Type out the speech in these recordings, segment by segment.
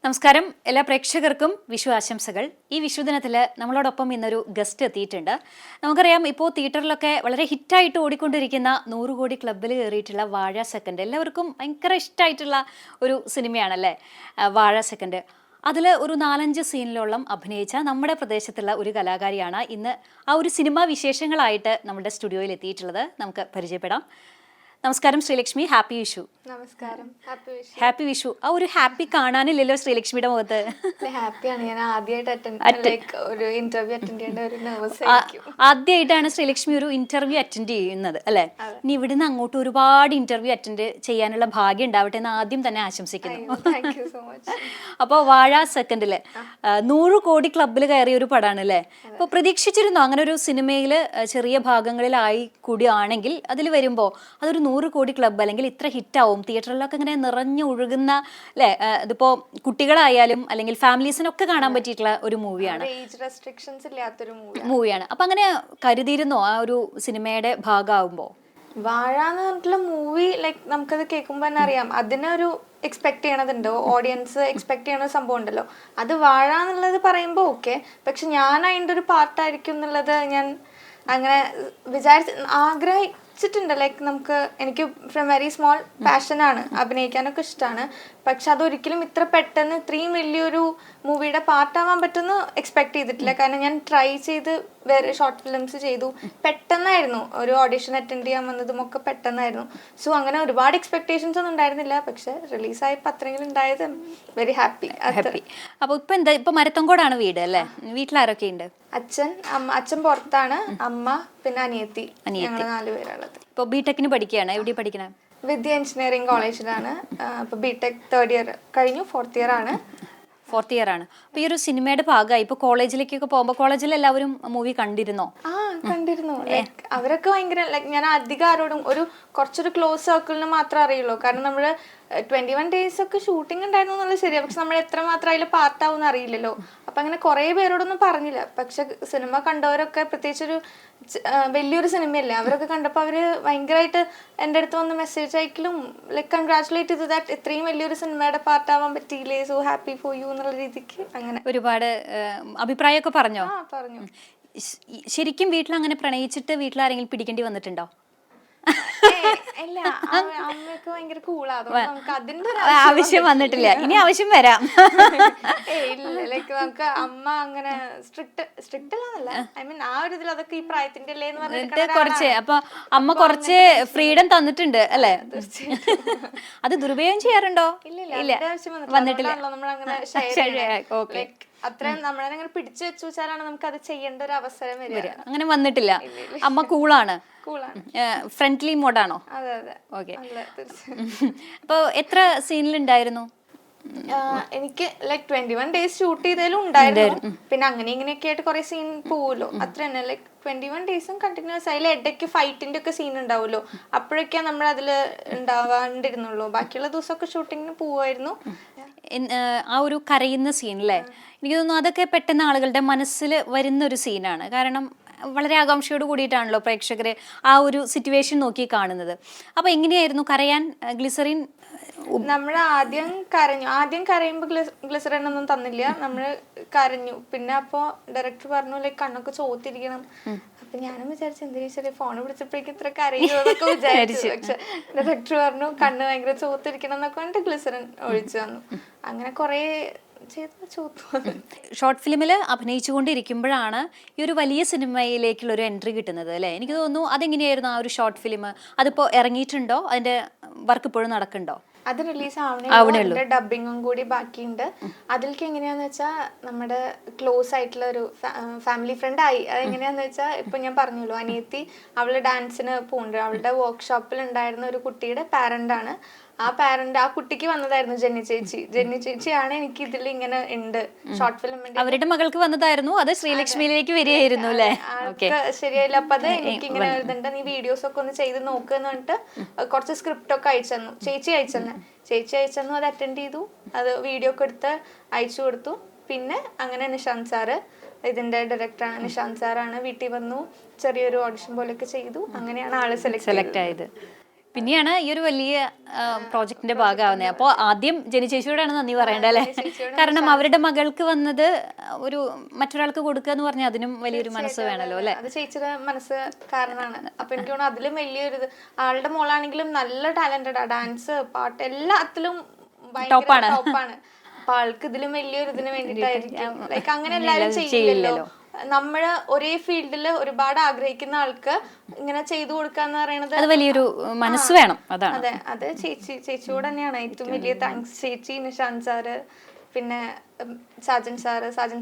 നമസ്കാരം എല്ലാ പ്രേക്ഷകർക്കും വിഷു ആശംസകൾ. ഈ വിഷുദിനത്തിൽ നമ്മളോടൊപ്പം ഇന്നൊരു ഗസ്റ്റ് എത്തിയിട്ടുണ്ട്. നമുക്കറിയാം ഇപ്പോൾ തിയേറ്ററിലൊക്കെ വളരെ ഹിറ്റായിട്ട് ഓടിക്കൊണ്ടിരിക്കുന്ന 100 കോടി ക്ലബ്ബിൽ കയറിയിട്ടുള്ള വാഴ സെക്കൻഡ്. എല്ലാവർക്കും ഭയങ്കര ഇഷ്ടമായിട്ടുള്ള ഒരു സിനിമയാണല്ലേ വാഴ സെക്കൻഡ്. അതിൽ ഒരു 4-5 സീനിലോളം അഭിനയിച്ച നമ്മുടെ പ്രദേശത്തുള്ള ഒരു കലാകാരിയാണ് ഇന്ന് ആ ഒരു സിനിമാ വിശേഷങ്ങളായിട്ട് നമ്മുടെ സ്റ്റുഡിയോയിൽ എത്തിയിട്ടുള്ളത്. നമുക്ക് പരിചയപ്പെടാം. നമസ്കാരം ശ്രീലക്ഷ്മി, ഹാപ്പി വിഷു. നമസ്കാരം, ഹാപ്പി വിഷു. ആ ഒരു ഹാപ്പി കാണാനില്ലല്ലോ ശ്രീലക്ഷ്മിയുടെ മുഖത്ത്. ഹാപ്പിയാണ്. ഞാൻ ആദ്യമായിട്ടാണ് ശ്രീലക്ഷ്മി ഒരു ഇന്റർവ്യൂ അറ്റൻഡ് ചെയ്യുന്നത് അല്ലെ? ഇനി ഇവിടുന്ന് അങ്ങോട്ട് ഒരുപാട് ഇന്റർവ്യൂ അറ്റൻഡ് ചെയ്യാനുള്ള ഭാഗ്യം ഉണ്ടാവട്ടെ എന്ന് ആദ്യം തന്നെ ആശംസിക്കുന്നു. അപ്പോൾ വാഴ സെക്കൻഡില് 100 കോടി ക്ലബ്ബിൽ കയറിയ ഒരു പടമാണ് അല്ലേ? അപ്പോൾ പ്രതീക്ഷിച്ചിരുന്നോ അങ്ങനെ ഒരു സിനിമയിൽ ചെറിയ ഭാഗങ്ങളിലായി കൂടിയാണെങ്കിൽ അതിൽ വരുമ്പോൾ അതൊരു 100 കോടി ക്ലബ്ബ് അല്ലെങ്കിൽ ഇത്ര ഹിറ്റാവും, തിയേറ്ററിലൊക്കെ ഇങ്ങനെ നിറഞ്ഞു ഒഴുകുന്ന അല്ലേ? ഇതിപ്പോ കുട്ടികളായാലും അല്ലെങ്കിൽ ഫാമിലീസിനൊക്കെ കാണാൻ പറ്റിയിട്ടുള്ള ഒരു മൂവിയാണ്. അപ്പൊ അങ്ങനെ കരുതിയിരുന്നോ ആ ഒരു സിനിമയുടെ ഭാഗമാകുമ്പോ? വാഴ എന്ന് പറഞ്ഞിട്ടുള്ള മൂവി ലൈക്ക് നമുക്കത് കേൾക്കുമ്പോൾ തന്നെ അറിയാം അതിനൊരു എക്സ്പെക്ട് ചെയ്യണതുണ്ടോ, ഓഡിയൻസ് എക്സ്പെക്ട് ചെയ്യണ സംഭവം ഉണ്ടല്ലോ. അത് വാഴ എന്നുള്ളത് പറയുമ്പോൾ ഓക്കെ, പക്ഷെ ഞാൻ അതിൻ്റെ ഒരു പാർട്ടായിരിക്കും എന്നുള്ളത് ഞാൻ അങ്ങനെ ആഗ്രഹിച്ചിട്ടുണ്ട്. ലൈക്ക് എനിക്ക് ഫ്രം വെരി സ്മോൾ പാഷനാണ്, അഭിനയിക്കാനൊക്കെ ഇഷ്ടമാണ്. പക്ഷെ അതൊരിക്കലും ഇത്ര പെട്ടെന്ന് ഇത്രയും വലിയൊരു മൂവിയുടെ പാർട്ടാവാൻ പറ്റുമെന്ന് എക്സ്പെക്ട് ചെയ്തിട്ടില്ല. കാരണം ഞാൻ ട്രൈ ചെയ്ത് വേറെ ഷോർട്ട് ഫിലിംസ് ചെയ്തു. പെട്ടെന്നായിരുന്നു ഒരു ഓഡിഷൻ അറ്റൻഡ് ചെയ്യാൻ വന്നതും ഒക്കെ പെട്ടെന്നായിരുന്നു. സോ അങ്ങനെ ഒരുപാട് എക്സ്പെക്ടേഷൻസ് ഒന്നും ഉണ്ടായിരുന്നില്ല. പക്ഷെ റിലീസായപ്പോൾ അത്രയെങ്കിലും ഉണ്ടായത് വെരി ഹാപ്പി. അപ്പൊ ഇപ്പൊ മരത്തങ്കോടാണ് വീട് അല്ലേ? വീട്ടിലാരൊക്കെ ഉണ്ട്? അച്ഛൻ പുറത്താണ്, അമ്മ പിന്നെ അനിയത്തി, ഞങ്ങൾ 4 പേരുള്ളത്. ഇപ്പൊ ബിടെക്കിന് പഠിക്കുകയാണ്. എവിടെ പഠിക്കണേ? വിദ്യ എഞ്ചിനീയറിംഗ് കോളേജിലാണ്. ഇപ്പൊ ബിടെക് 3rd ഇയർ കഴിഞ്ഞു, 4th ഇയർ ആണ്. 4th ഇയർ ആണ്. അപ്പൊ ഈ ഒരു സിനിമയുടെ ഭാഗമായി ഇപ്പൊ കോളേജിലേക്കൊക്കെ പോകുമ്പോ കോളേജിൽ എല്ലാവരും മൂവി കണ്ടിരുന്നോ? കണ്ടിരുന്നു. ലൈക്ക് അവരൊക്കെ ഭയങ്കര ലൈക്ക് ഞാൻ അധികം ആരോടും കുറച്ചൊരു ക്ലോസ് സർക്കിളിന് മാത്രമേ അറിയുള്ളൂ. കാരണം നമ്മള് 21 days ഒക്കെ ഷൂട്ടിംഗ് ഉണ്ടായിരുന്നു എന്നുള്ളത് ശരിയാണ്. പക്ഷെ നമ്മൾ എത്രമാത്രം അതിൽ പാർട്ടാവും അറിയില്ലല്ലോ. അപ്പൊ അങ്ങനെ കുറെ പേരോടൊന്നും പറഞ്ഞില്ല. പക്ഷെ സിനിമ കണ്ടവരൊക്കെ, പ്രത്യേകിച്ചൊരു വലിയൊരു സിനിമയല്ലേ, അവരൊക്കെ കണ്ടപ്പോൾ അവര് ഭയങ്കരമായിട്ട് എൻ്റെ അടുത്ത് വന്ന് മെസ്സേജ് അയക്കലും ലൈക്ക് കൺഗ്രാറ്റുലേറ്റ് ചെയ്ത് ദാറ്റ് ഇത്രയും വലിയൊരു സിനിമയുടെ പാർട്ടാവാൻ പറ്റിയില്ലേ, സോ ഹാപ്പി ഫോർ യു എന്നുള്ള രീതിക്ക് അങ്ങനെ ഒരുപാട് അഭിപ്രായമൊക്കെ പറഞ്ഞു. പറഞ്ഞു. ശരിക്കും വീട്ടിൽ അങ്ങനെ പ്രണയിച്ചിട്ട് വീട്ടിൽ ആരെങ്കിലും പിടിക്കേണ്ടി വന്നിട്ടുണ്ടോ? അമ്മയൊക്കെ ഭയങ്കര കൂളാണ്, നമുക്ക് അതിന്റെ ആവശ്യം വന്നിട്ടില്ല. ഇനി ആവശ്യം വരാം. ഇല്ല, ലൈക്ക് നമുക്ക് അമ്മ അങ്ങനെ സ്ട്രിക്റ്റ് അല്ലാന്നല്ല, ഐ മീൻ ആ ഒരു ഇതിൽ അതൊക്കെ ഈ പ്രായത്തിന്റെ അല്ലേ എന്ന് പറഞ്ഞിട്ട് കുറച്ച് അപ്പൊ അമ്മ കുറച്ച് ഫ്രീഡം തന്നിട്ടുണ്ട് അല്ലേ? അത് ദുരുപയോഗം ചെയ്യാറുണ്ടോ? ഇല്ല, വന്നിട്ടില്ല. നമ്മളങ്ങനെ അത്രയും നമ്മളങ്ങനെ പിടിച്ചു വെച്ചു വെച്ചാലാണ് നമുക്ക് അത് ചെയ്യേണ്ട ഒരു അവസരം വരിക. അങ്ങനെ വന്നിട്ടില്ല. അമ്മ കൂളാണ്, ഫ്രണ്ട്ലി മോഡാണോ? അതെ അതെ. ഓക്കെ. അപ്പൊ എത്ര സീനിലുണ്ടായിരുന്നു? എനിക്ക് ലൈക്ക് 21 days ഷൂട്ട് ചെയ്തതിലും ഉണ്ടായിരുന്നു. പിന്നെ അങ്ങനെ ഇങ്ങനെയൊക്കെ ആയിട്ട് കുറെ സീൻ പോവുമല്ലോ, അത്ര തന്നെ. Like 21 days continuous. അതിൽ ഇടയ്ക്ക് ഫൈറ്റിന്റെ ഒക്കെ സീൻ ഉണ്ടാവുമല്ലോ, അപ്പോഴൊക്കെ നമ്മൾ അതിൽ ഉണ്ടാവാണ്ടിരുന്നുള്ളൂ. ബാക്കിയുള്ള ദിവസമൊക്കെ ഷൂട്ടിങ്ങിന് പോവായിരുന്നു. ആ ഒരു കരയുന്ന സീൻ അല്ലേ? എനിക്ക് തോന്നുന്നു അതൊക്കെ പെട്ടെന്ന് ആളുകളുടെ മനസ്സിൽ വരുന്ന ഒരു സീനാണ്. കാരണം വളരെ ആകാംക്ഷയോട് കൂടിയിട്ടാണല്ലോ പ്രേക്ഷകർ ആ ഒരു സിറ്റുവേഷൻ നോക്കി കാണുന്നത്. അപ്പൊ എങ്ങനെയായിരുന്നു കരയാൻ? ഗ്ലിസറിൻ നമ്മൾ ആദ്യം കരയുമ്പോൾ ഗ്ലിസറിൻ ഒന്നും തന്നില്ല, നമ്മള് കരഞ്ഞു. പിന്നെ അപ്പൊ ഡയറക്ടർ പറഞ്ഞു ലൈക്ക് കണ്ണൊക്കെ ചോത്തിരിക്കണം. അപ്പൊ ഞാനും വിചാരിച്ചു എന്തിനാ ചെറിയ ഫോണ് പിടിച്ചപ്പോഴേക്കും ഇത്ര കരയുമൊക്കെ വിചാരിച്ചു. പക്ഷെ ഡയറക്ടർ പറഞ്ഞു കണ്ണ് ഭയങ്കര ചോത്തിരിക്കണം എന്നൊക്കെ പറഞ്ഞിട്ട് ഗ്ലിസറിൻ ഒഴിച്ചു തന്നു. അങ്ങനെ കൊറേ ഷോർട്ട് ഫിലിമിൽ അഭിനയിച്ചുകൊണ്ടിരിക്കുമ്പോഴാണ് ഈ ഒരു വലിയ സിനിമയിലേക്കുള്ള ഒരു എൻട്രി കിട്ടുന്നത് അല്ലേ? എനിക്ക് തോന്നുന്നു അതെങ്ങനെയായിരുന്നു ആ ഒരു ഷോർട്ട് ഫിലിം? അതിപ്പോ ഇറങ്ങിയിട്ടുണ്ടോ? അതിന്റെ വർക്ക് ഇപ്പോഴും നടക്കുന്നുണ്ടോ? അത് റിലീസ് ആവണേ, ഡബിങ്ങും കൂടി ബാക്കിയുണ്ട്. അതിലേക്ക് എങ്ങനെയാന്ന് വെച്ചാൽ നമ്മുടെ ക്ലോസ് ആയിട്ടുള്ള ഒരു ഫാമിലി ഫ്രണ്ട് ആയി. അതെങ്ങനെയാന്ന് വെച്ചാൽ ഇപ്പൊ ഞാൻ പറഞ്ഞല്ലോ, അനിയത്തി അവള് ഡാൻസിന് പോകുന്നുണ്ട്. അവളുടെ വർക്ക്ഷോപ്പിൽ ഉണ്ടായിരുന്ന ഒരു കുട്ടിയുടെ പാരന്റ് ആണ്. ആ കുട്ടിക്ക് വന്നതായിരുന്നു ജെന്നി ചേച്ചിയാണ് എനിക്ക് ഇതിൽ ഇങ്ങനെ ഉണ്ട് ഷോർട്ട് ഫിലിം. അവരുടെ മകൾക്ക് വന്നതായിരുന്നു, അത് ശ്രീലക്ഷ്മിയിലേക്ക് വരികയായിരുന്നു അല്ലേ? ശരിയായില്ല. അപ്പൊ അത് എനിക്ക് ഇങ്ങനെ എഴുതണ്ട, നീ വീഡിയോസ് ഒക്കെ ഒന്ന് ചെയ്ത് നോക്കുന്ന് പറഞ്ഞിട്ട് കുറച്ച് സ്ക്രിപ്റ്റ് ഒക്കെ അയച്ചു. ചേച്ചി അയച്ചു. അത് അറ്റൻഡ് ചെയ്തു, അത് വീഡിയോ ഒക്കെ എടുത്ത് അയച്ചു കൊടുത്തു. പിന്നെ അങ്ങനെ നിഷാന്ത് സാറ്, ഇതിന്റെ ഡയറക്ടറാണ് നിഷാന്ത് സാറാണ്, വീട്ടിൽ വന്നു ചെറിയൊരു ഓഡിഷൻ പോലെയൊക്കെ ചെയ്തു. അങ്ങനെയാണ് ആള് സെലക്ട് ആയത്. പിന്നെയാണ് ഈ ഒരു വലിയ പ്രോജക്റ്റിന്റെ ഭാഗമാവുന്നത്. അപ്പോൾ ആദ്യം ജെനി ചേച്ചിയോടാണ് നന്ദി പറയേണ്ടത് അല്ലേ? കാരണം അവരുടെ മകൾക്ക് വന്നത് ഒരു മറ്റൊരാൾക്ക് കൊടുക്കുക എന്ന് പറഞ്ഞാൽ അതിനും വലിയൊരു മനസ്സ് വേണമല്ലോ അല്ലെ? അത് ചേച്ചിയുടെ മനസ്സ് കാരണമാണ്. അപ്പൊ എനിക്ക് തോന്നുന്നു അതിലും വലിയൊരു ആളുടെ മോളാണെങ്കിലും നല്ല ടാലന്റഡ് ആ, ഡാൻസ് പാട്ട് എല്ലാത്തിലും ടോപ്പാണ്. അപ്പൊ ആൾക്ക് ഇതിലും വലിയൊരു ഇതിന് വേണ്ടിട്ടായിരിക്കും. ലൈക്ക് അങ്ങനെ എല്ലാരും ചെയ്യില്ലല്ലോ. നമ്മള് ഒരേ ഫീൽഡില് ഒരുപാട് ആഗ്രഹിക്കുന്ന ആൾക്ക് ഇങ്ങനെ ചെയ്തു കൊടുക്കാന്ന് പറയുന്നത് അത് വലിയൊരു മനസ്സ് വേണം. അതെ, അത് ചേച്ചിയോട് തന്നെയാണ് ഏറ്റവും വലിയ താങ്ക്സ്. ചേച്ചി, നിഷാന്ത് സാറ്, പിന്നെ സാജൻ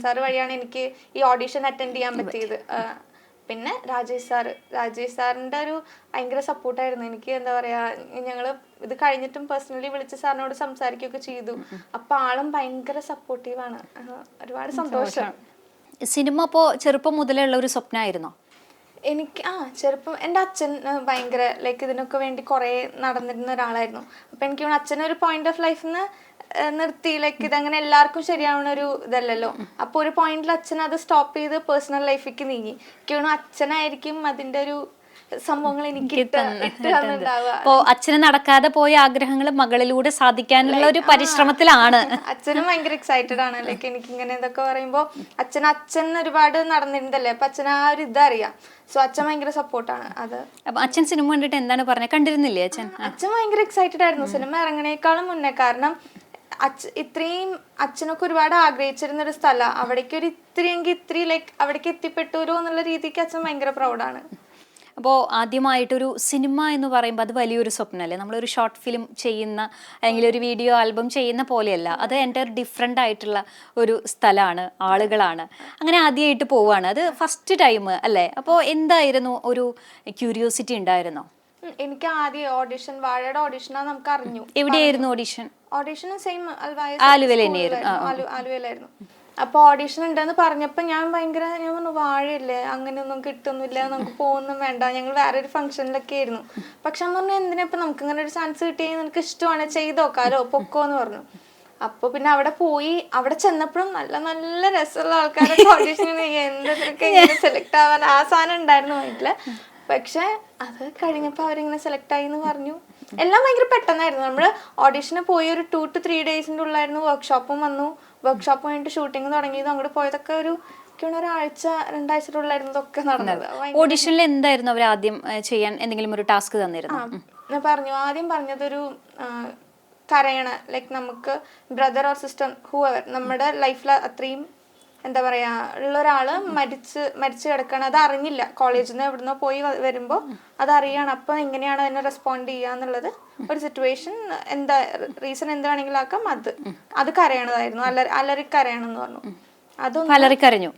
സാറ് വഴിയാണ് എനിക്ക് ഈ ഓഡിഷൻ അറ്റൻഡ് ചെയ്യാൻ പറ്റിയത്. പിന്നെ രാജേഷ് സാറിന്റെ ഒരു ഭയങ്കര സപ്പോർട്ടായിരുന്നു എനിക്ക്. എന്താ പറയാ, ഞങ്ങള് ഇത് കഴിഞ്ഞിട്ടും പേഴ്സണലി വിളിച്ച് സാറിനോട് സംസാരിക്കുകയൊക്കെ ചെയ്തു. അപ്പൊ ആളും ഭയങ്കര സപ്പോർട്ടീവാണ്. ഒരുപാട് സന്തോഷം. സിനിമ അപ്പോ ചെറുപ്പം മുതലുള്ള ഒരു സ്വപ്നമായിരുന്നോ? എനിക്ക് ചെറുപ്പം എൻ്റെ അച്ഛൻ ഭയങ്കര ലൈക്ക് ഇതിനൊക്കെ വേണ്ടി കുറേ നടന്നിരുന്ന ഒരാളായിരുന്നു. അപ്പൊ എനിക്ക് അച്ഛനൊരു പോയിന്റ് ഓഫ് ലൈഫിൽ നിന്ന് നിർത്തി, ലൈക്ക് ഇതങ്ങനെ എല്ലാവർക്കും ശരിയാവുന്ന ഒരു ഇതല്ലല്ലോ. അപ്പൊ ഒരു പോയിന്റിൽ അച്ഛൻ അത് സ്റ്റോപ്പ് ചെയ്ത് പേഴ്സണൽ ലൈഫിലേക്ക് നീങ്ങി. എനിക്ക് അച്ഛനായിരിക്കും അതിന്റെ ഒരു സംഭവങ്ങൾ എനിക്ക് അപ്പോ അച്ഛന് നടക്കാതെ പോയ ആഗ്രഹങ്ങൾ മകളിലൂടെ സാധിക്കാനുള്ള ഒരു പരിശ്രമത്തിലാണ്. അച്ഛനും ഭയങ്കര എക്സൈറ്റഡ് ആണ്. ലൈക്ക് എനിക്ക് ഇങ്ങനെ ഇതൊക്കെ പറയുമ്പോ അച്ഛൻ ഒരുപാട് നടന്നിട്ടുണ്ടല്ലേ, അപ്പൊ അച്ഛൻ ആ ഒരു ഇതറിയാം. സോ അച്ഛൻ ഭയങ്കര സപ്പോർട്ടാണ്. അത് അപ്പൊ അച്ഛൻ സിനിമ കണ്ടിട്ട് എന്താണ് പറഞ്ഞത്? കണ്ടിരുന്നില്ലേ അച്ഛൻ? അച്ഛൻ ഭയങ്കര എക്സൈറ്റഡ് ആയിരുന്നു സിനിമ ഇറങ്ങണേക്കാളും മുന്നേ. കാരണം ഇത്രയും അച്ഛനൊക്കെ ഒരുപാട് ആഗ്രഹിച്ചിരുന്ന ഒരു സ്ഥലം, അവിടേക്ക് ഒരു ഇത്തിരി ലൈക്ക് അവിടേക്ക് എത്തിപ്പെട്ടൂരോ എന്നുള്ള രീതിക്ക് അച്ഛൻ ഭയങ്കര പ്രൗഡാണ്. അപ്പോൾ ആദ്യമായിട്ടൊരു സിനിമ എന്ന് പറയുമ്പോൾ അത് വലിയൊരു സ്വപ്നമല്ലേ? നമ്മളൊരു ഷോർട്ട് ഫിലിം ചെയ്യുന്ന അല്ലെങ്കിൽ ഒരു വീഡിയോ ആൽബം ചെയ്യുന്ന പോലെയല്ല, അത് എൻ്റെ ഡിഫറെൻ്റ് ആയിട്ടുള്ള ഒരു സ്ഥലമാണ്, ആളുകളാണ്. അങ്ങനെ ആദ്യമായിട്ട് പോവുകയാണ്, അത് ഫസ്റ്റ് ടൈം അല്ലേ? അപ്പോൾ എന്തായിരുന്നു ഒരു ക്യൂരിയോസിറ്റി ഉണ്ടായിരുന്നോ? എനിക്ക് ആദ്യം ഓഡിഷൻ, വാഴയുടെ ഓഡിഷനാണ് നമുക്ക് അറിഞ്ഞു. എവിടെയായിരുന്നു ഓഡിഷൻ? ഓഡിഷനും സെയിം ആലുവയിലായിരുന്നു. അപ്പൊ ഓഡിഷൻ ഉണ്ടെന്ന് പറഞ്ഞപ്പോ ഞാൻ പറഞ്ഞു വാഴയില്ലേ, അങ്ങനെയൊന്നും കിട്ടുന്നില്ല, നമുക്ക് പോകുന്നും വേണ്ട, ഞങ്ങൾ വേറെ ഒരു ഫംഗ്ഷനിലൊക്കെ ആയിരുന്നു. പക്ഷെ അമ്മ പറഞ്ഞു എന്തിനാ ഇപ്പൊ നമുക്ക് ഇങ്ങനെ ഒരു ചാൻസ് കിട്ടി, നിനക്ക് ഇഷ്ടമാണ് ചെയ്തോക്കാലോ, പൊക്കോന്ന് പറഞ്ഞു. അപ്പൊ പിന്നെ അവിടെ പോയി, അവിടെ ചെന്നപ്പോഴും നല്ല നല്ല രസമുള്ള ആൾക്കാരൊക്കെ ഓഡിഷൻ എന്തൊക്കെ സെലക്ട് ആവാൻ ആ സാധനം ഉണ്ടായിരുന്നു വീട്ടില്. പക്ഷെ അത് കഴിഞ്ഞപ്പോ അവരിങ്ങനെ സെലക്ട് ആയി എന്ന് പറഞ്ഞു. എല്ലാം ഭയങ്കര പെട്ടെന്നായിരുന്നു. നമ്മള് ഓഡിഷന് പോയി ഒരു 2 to 3 ഡേയ്സിന്റെ ഉള്ളായിരുന്നു വർക്ക്ഷോപ്പും വന്നു. വർക്ക്ഷോപ്പ് കഴിഞ്ഞിട്ട് ഷൂട്ടിങ് തുടങ്ങിയത് അങ്ങോട്ട് പോയതൊക്കെ ഒരാഴ്ച 2 ആഴ്ചയുള്ളായിരുന്നു ഇതൊക്കെ നടന്നത്. ഓഡിഷനിൽ എന്തായിരുന്നു അവർ ആദ്യം ചെയ്യാൻ എന്തെങ്കിലും ഒരു ടാസ്ക് തന്നിരുന്നു? ആദ്യം പറഞ്ഞതൊരു കരയണ, ലൈക്ക് നമുക്ക് ബ്രദർ ഓർ സിസ്റ്റർ ഹൂവർ നമ്മുടെ ലൈഫിൽ അത്രയും എന്താ പറയാ ഉള്ള ഒരാള് മരിച്ചു കിടക്കണം, അത് അറിഞ്ഞില്ല, കോളേജിൽ നിന്ന് എവിടുന്നോ പോയി വരുമ്പോ അതറിയാണ്. അപ്പൊ എങ്ങനെയാണ് അതിനെ റെസ്പോണ്ട് ചെയ്യാന്നുള്ളത് ഒരു സിറ്റുവേഷൻ, എന്താ റീസൺ എന്ത് വേണമെങ്കിലും ആക്കാം, അത് കരയണതായിരുന്നു. അലറി കരയണമെന്ന് പറഞ്ഞു. അതൊന്നും അലറിക്കരഞ്ഞു.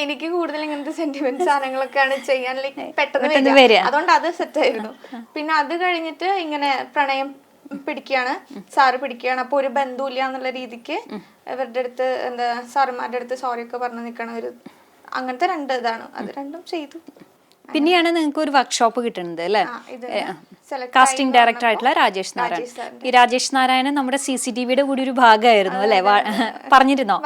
എനിക്ക് കൂടുതൽ ഇങ്ങനത്തെ സെന്റിമെന്റ് സാധനങ്ങളൊക്കെയാണ് ചെയ്യാൻ പെട്ടെന്ന് വരിക, അതുകൊണ്ട് അത് സെറ്റ് ആയിരുന്നു. പിന്നെ അത് കഴിഞ്ഞിട്ട് ഇങ്ങനെ പ്രണയം സാറ് പിടിക്കുകയാണ്. അപ്പൊ ഒരു ബന്ധുല്ല എന്നുള്ള രീതിക്ക് ഇവരുടെ അടുത്ത് എന്താ സാറുമാരുടെ അടുത്ത് സോറി ഒക്കെ പറഞ്ഞു നിൽക്കണ ഒരു അങ്ങനത്തെ 2 ഇതാണ്. അത് രണ്ടും ചെയ്തു. പിന്നെയാണ് നിങ്ങൾക്ക് ഒരു വർക്ക്ഷോപ്പ് കിട്ടുന്നത് അല്ലേ? കാസ്റ്റിംഗ് ഡയറക്ടർ ആയിട്ടുള്ള രാജേഷ് നാരായൺ. ഈ രാജേഷ് നാരായണൻ നമ്മുടെ CCTVയുടെ കൂടി ഒരു ഭാഗമായിരുന്നു അല്ലെ? പറഞ്ഞിരുന്നോ?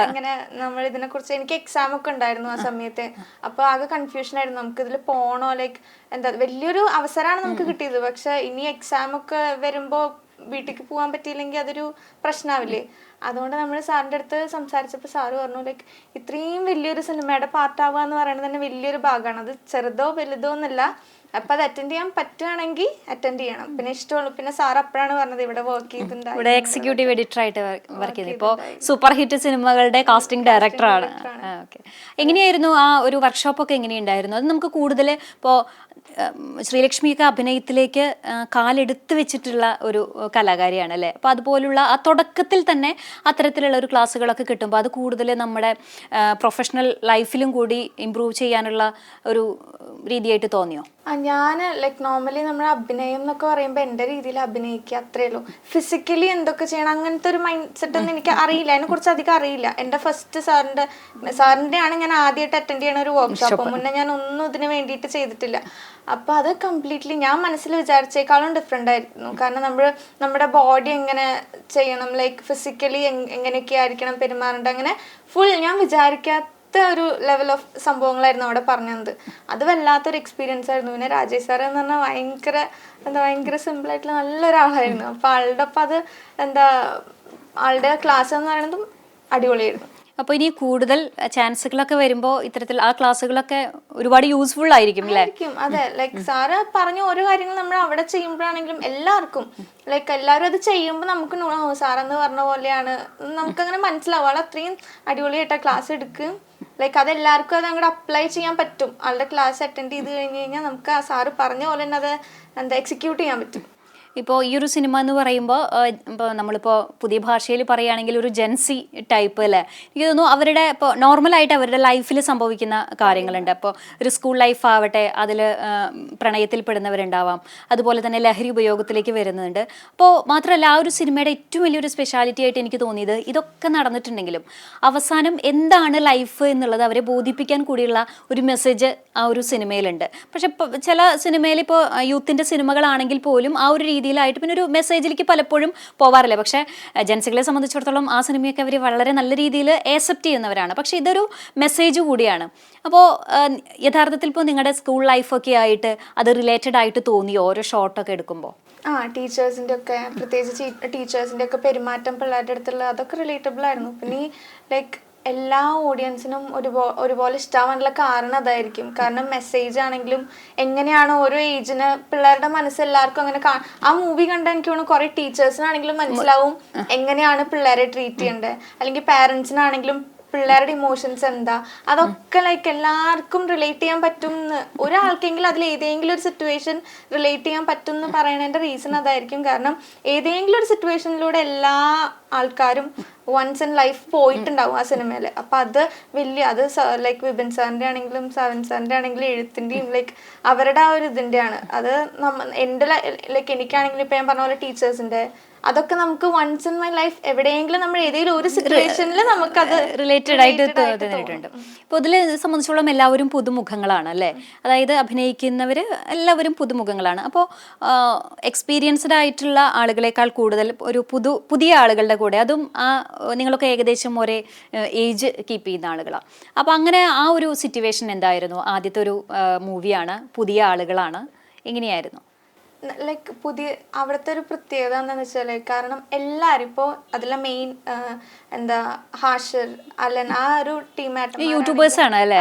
ഇങ്ങനെ നമ്മൾ ഇതിനെ കുറിച്ച്, എനിക്ക് എക്സാം ഒക്കെ ഉണ്ടായിരുന്നു ആ സമയത്ത്. അപ്പൊ ആകെ കൺഫ്യൂഷൻ ആയിരുന്നു, നമുക്ക് ഇതിൽ പോണോ, ലൈക്ക് എന്താ വലിയൊരു അവസരമാണ് നമുക്ക് കിട്ടിയത്. പക്ഷെ ഇനി എക്സാം ഒക്കെ വരുമ്പോ വീട്ടിലേക്ക് പോകാൻ പറ്റിയില്ലെങ്കിൽ അതൊരു പ്രശ്നമാവില്ലേ? അതുകൊണ്ട് നമ്മൾ സാറിൻ്റെ അടുത്ത് സംസാരിച്ചപ്പോൾ സാറ് പറഞ്ഞു ലൈക്ക് ഇത്രയും വലിയൊരു സിനിമയുടെ പാർട്ടാവുക എന്ന് പറയുന്നത് തന്നെ വലിയൊരു ഭാഗമാണ്. അത് ചെറുതോ വലുതോ എന്നല്ല. അപ്പൊ അത് അറ്റൻഡ് ചെയ്യാൻ പറ്റുകയാണെങ്കിൽ അറ്റൻഡ് ചെയ്യണം. പിന്നെ ഇഷ്ടമുള്ളൂ. പിന്നെ സാർ അപ്പോഴാണ് പറഞ്ഞത് ഇവിടെ വർക്ക് ചെയ്തിട്ടുണ്ട്, ഇവിടെ എക്സിക്യൂട്ടീവ് എഡിറ്റർ ആയിട്ട് വർക്ക് ചെയ്തു. ഇപ്പോൾ സൂപ്പർ ഹിറ്റ് സിനിമകളുടെ കാസ്റ്റിംഗ് ഡയറക്ടറാണ്. ഓക്കെ, എങ്ങനെയായിരുന്നു ആ ഒരു വർക്ക്ഷോപ്പൊക്കെ എങ്ങനെയുണ്ടായിരുന്നു? അത് നമുക്ക് കൂടുതൽ ഇപ്പോൾ ശ്രീലക്ഷ്മിയൊക്കെ അഭിനയത്തിലേക്ക് കാലെടുത്ത് വെച്ചിട്ടുള്ള ഒരു കലാകാരിയാണ് അല്ലേ? അപ്പോൾ അതുപോലുള്ള ആ തുടക്കത്തിൽ തന്നെ അത്തരത്തിലുള്ള ഒരു ക്ലാസ്സുകളൊക്കെ കിട്ടുമ്പോൾ അത് കൂടുതൽ നമ്മുടെ പ്രൊഫഷണൽ ലൈഫിലും കൂടി ഇമ്പ്രൂവ് ചെയ്യാനുള്ള ഒരു രീതിയായിട്ട് തോന്നിയോ? ഞാൻ ലൈക്ക് നോർമലി നമ്മുടെ അഭിനയം എന്നൊക്കെ പറയുമ്പോൾ എൻ്റെ രീതിയിൽ അഭിനയിക്കുക അത്രേ ഉള്ളൂ. ഫിസിക്കലി എന്തൊക്കെ ചെയ്യണം അങ്ങനത്തെ ഒരു മൈൻഡ് സെറ്റ് ഒന്നും എനിക്ക് അറിയില്ല, അതിനെ കുറിച്ച് അധികം അറിയില്ല. എൻ്റെ ഫസ്റ്റ് സാറിൻ്റെ ആണ് ഞാൻ ആദ്യമായിട്ട് അറ്റൻഡ് ചെയ്യണ ഒരു വർക്ക്ഷോപ്പ്. മുന്നേ ഞാൻ ഒന്നും ഇതിന് വേണ്ടിയിട്ട് ചെയ്തിട്ടില്ല. അപ്പൊ അത് കംപ്ലീറ്റ്ലി ഞാൻ മനസ്സിൽ വിചാരിച്ചേക്കാളും ഡിഫറെൻ്റ് ആയിരുന്നു. കാരണം നമ്മുടെ ബോഡി എങ്ങനെ ചെയ്യണം, ലൈക്ക് ഫിസിക്കലി എങ്ങനെയൊക്കെ ആയിരിക്കണം പെരുമാറേണ്ടത്, അങ്ങനെ ഫുൾ ഞാൻ വിചാരിക്കാത്ത ഒരു ലെവൽ ഓഫ് സംഭവങ്ങളായിരുന്നു അവിടെ പറഞ്ഞത്. അത് വല്ലാത്തൊരു എക്സ്പീരിയൻസ് ആയിരുന്നു. പിന്നെ രാജേഷ് സാർ എന്ന് പറഞ്ഞാൽ ഭയങ്കര സിമ്പിൾ ആയിട്ടുള്ള നല്ലൊരാളായിരുന്നു. അപ്പൊ ആളുടെ ഒപ്പം അത് ആളുടെ ക്ലാസ് എന്ന് പറയുന്നതും അടിപൊളിയായിരുന്നു. അപ്പോൾ ഇനി കൂടുതൽ ചാൻസുകളൊക്കെ വരുമ്പോൾ ഇത്തരത്തിൽ ആ ക്ലാസ്സുകളൊക്കെ ഒരുപാട് യൂസ്ഫുൾ ആയിരിക്കും അല്ലേ? അതെ, ലൈക്ക് സാറ് പറഞ്ഞ ഓരോ കാര്യങ്ങൾ നമ്മൾ അവിടെ ചെയ്യുമ്പോഴാണെങ്കിലും എല്ലാവർക്കും എല്ലാവരും അത് ചെയ്യുമ്പോൾ നമുക്ക് സാറെന്ന് പറഞ്ഞ പോലെയാണ് നമുക്കങ്ങനെ മനസ്സിലാവും. ആൾ അത്രയും അടിപൊളിയായിട്ടാണ് ക്ലാസ് എടുക്കും. അതെല്ലാവർക്കും അത് അങ്ങോട്ട് അപ്ലൈ ചെയ്യാൻ പറ്റും. ആളുടെ ക്ലാസ് അറ്റൻഡ് ചെയ്ത് കഴിഞ്ഞ് കഴിഞ്ഞാൽ നമുക്ക് ആ സാറ് പറഞ്ഞ പോലെ തന്നെ അത് എക്സിക്യൂട്ട് ചെയ്യാൻ പറ്റും. ഇപ്പോൾ ഈ ഒരു സിനിമ എന്ന് പറയുമ്പോൾ ഇപ്പോൾ നമ്മളിപ്പോൾ പുതിയ ഭാഷയിൽ പറയുകയാണെങ്കിൽ ഒരു ജെൻസി ടൈപ്പ് അല്ലേ? എനിക്ക് തോന്നുന്നു അവരുടെ ഇപ്പോൾ നോർമലായിട്ട് അവരുടെ ലൈഫിൽ സംഭവിക്കുന്ന കാര്യങ്ങളുണ്ട്. അപ്പോൾ ഒരു സ്കൂൾ ലൈഫ് ആവട്ടെ, അതിൽ പ്രണയത്തിൽ പെടുന്നവരുണ്ടാവാം, അതുപോലെ തന്നെ ലഹരി ഉപയോഗത്തിലേക്ക് വരുന്നുണ്ട്. അപ്പോൾ മാത്രമല്ല ആ ഒരു സിനിമയുടെ ഏറ്റവും വലിയൊരു സ്പെഷ്യാലിറ്റി ആയിട്ട് എനിക്ക് തോന്നിയത് ഇതൊക്കെ നടന്നിട്ടുണ്ടെങ്കിലും അവസാനം എന്താണ് ലൈഫ് എന്നുള്ളത് അവരെ ബോധിപ്പിക്കാൻ കൂടിയുള്ള ഒരു മെസ്സേജ് ആ ഒരു സിനിമയിലുണ്ട്. പക്ഷെ ചില സിനിമയിൽ ഇപ്പോൾ യൂത്തിൻ്റെ സിനിമകളാണെങ്കിൽ പോലും ആ ഒരു രീതിയിലായിട്ട് പിന്നെ ഒരു മെസ്സേജിലേക്ക് പലപ്പോഴും പോവാറില്ല. പക്ഷേ ജെൻസികളെ സംബന്ധിച്ചിടത്തോളം ആ സിനിമയൊക്കെ അവർ വളരെ നല്ല രീതിയിൽ ആക്സെപ്റ്റ് ചെയ്യുന്നവരാണ്. പക്ഷേ ഇതൊരു മെസ്സേജ് കൂടിയാണ്. അപ്പോൾ യഥാർത്ഥത്തിൽ ഇപ്പോൾ നിങ്ങളുടെ സ്കൂൾ ലൈഫൊക്കെ ആയിട്ട് അത് റിലേറ്റഡ് ആയിട്ട് തോന്നിയോ ഓരോ ഷോട്ടൊക്കെ എടുക്കുമ്പോൾ? ടീച്ചേഴ്സിൻ്റെ ഒക്കെ, പ്രത്യേകിച്ച് ടീച്ചേഴ്സിൻ്റെ ഒക്കെ പെരുമാറ്റം പിള്ളേരുടെ അടുത്തുള്ള അതൊക്കെ റിലേറ്റബിൾ ആയിരുന്നു. പിന്നെ എല്ലാ ഓഡിയൻസിനും ഒരുപോലെ ഇഷ്ടമാവാനുള്ള കാരണം അതായിരിക്കും. കാരണം മെസ്സേജ് ആണെങ്കിലും എങ്ങനെയാണ് ഓരോ ഏജിന് പിള്ളേരുടെ മനസ്സ് എല്ലാവർക്കും അങ്ങനെ ആ മൂവി കണ്ടാൽ എനിക്ക് തോന്നുന്നു കുറെ ടീച്ചേഴ്സിനാണെങ്കിലും മനസ്സിലാവും എങ്ങനെയാണ് പിള്ളേരെ ട്രീറ്റ് ചെയ്യേണ്ടത്. അല്ലെങ്കിൽ പാരൻസിനാണെങ്കിലും പിള്ളേരുടെ ഇമോഷൻസ് എന്താ, അതൊക്കെ എല്ലാവർക്കും റിലേറ്റ് ചെയ്യാൻ പറ്റും. ഒരാൾക്കെങ്കിലും അതിൽ ഏതെങ്കിലും ഒരു സിറ്റുവേഷൻ റിലേറ്റ് ചെയ്യാൻ പറ്റും എന്ന് പറയുന്നതിൻ്റെ റീസൺ അതായിരിക്കും. കാരണം ഏതെങ്കിലും ഒരു സിറ്റുവേഷനിലൂടെ എല്ലാ ആൾക്കാരും വൺസ് ഇൻ ലൈഫ് പോയിട്ടുണ്ടാവും ആ സിനിമയിൽ. അപ്പം അത് അത് വിപിൻ സാറിൻ്റെ ആണെങ്കിലും സവൻ സാറിൻ്റെ ആണെങ്കിലും എഴുത്തിൻ്റെയും അവരുടെ ആ ഒരു ഇതിൻ്റെയാണ്. അത് എൻ്റെ എനിക്കാണെങ്കിലും ഇപ്പം ഞാൻ പറഞ്ഞ പോലെ ടീച്ചേഴ്സിൻ്റെ അതൊക്കെ നമുക്ക് വൺസ് ഇൻ മൈ ലൈഫ് എവിടെയെങ്കിലും നമ്മൾ ഏതെങ്കിലും ഒരു സിറ്റുവേഷനിൽ നമുക്കത് റിലേറ്റഡ് ആയിട്ട് തോന്നിയിട്ടുണ്ട്. ഇപ്പോൾ ഇതിൽ സംബന്ധിച്ചോളം എല്ലാവരും പുതുമുഖങ്ങളാണ് അല്ലേ? അതായത് അഭിനയിക്കുന്നവർ എല്ലാവരും പുതുമുഖങ്ങളാണ്. അപ്പോൾ എക്സ്പീരിയൻസ്ഡ് ആയിട്ടുള്ള ആളുകളെക്കാൾ കൂടുതൽ ഒരു പുതിയ ആളുകളുടെ കൂടെ, അതും നിങ്ങളൊക്കെ ഏകദേശം ഒരേ ഏജ് കീപ്പ് ചെയ്യുന്ന ആളുകളാണ്. അപ്പോൾ അങ്ങനെ ആ ഒരു സിറ്റുവേഷൻ എന്തായിരുന്നു? ആദ്യത്തെ ഒരു മൂവിയാണ്, പുതിയ ആളുകളാണ്, എങ്ങനെയായിരുന്നു? അവിടുത്തെ ഒരു പ്രത്യേകത എന്താണെന്ന് വെച്ചാൽ, കാരണം എല്ലാവരും ഇപ്പോൾ അതിലെ മെയിൻ ഹാഷിർ, അലൻ, ആ ഒരു ടീമായിട്ട് യൂട്യൂബേഴ്സ് ആണ് അല്ലേ?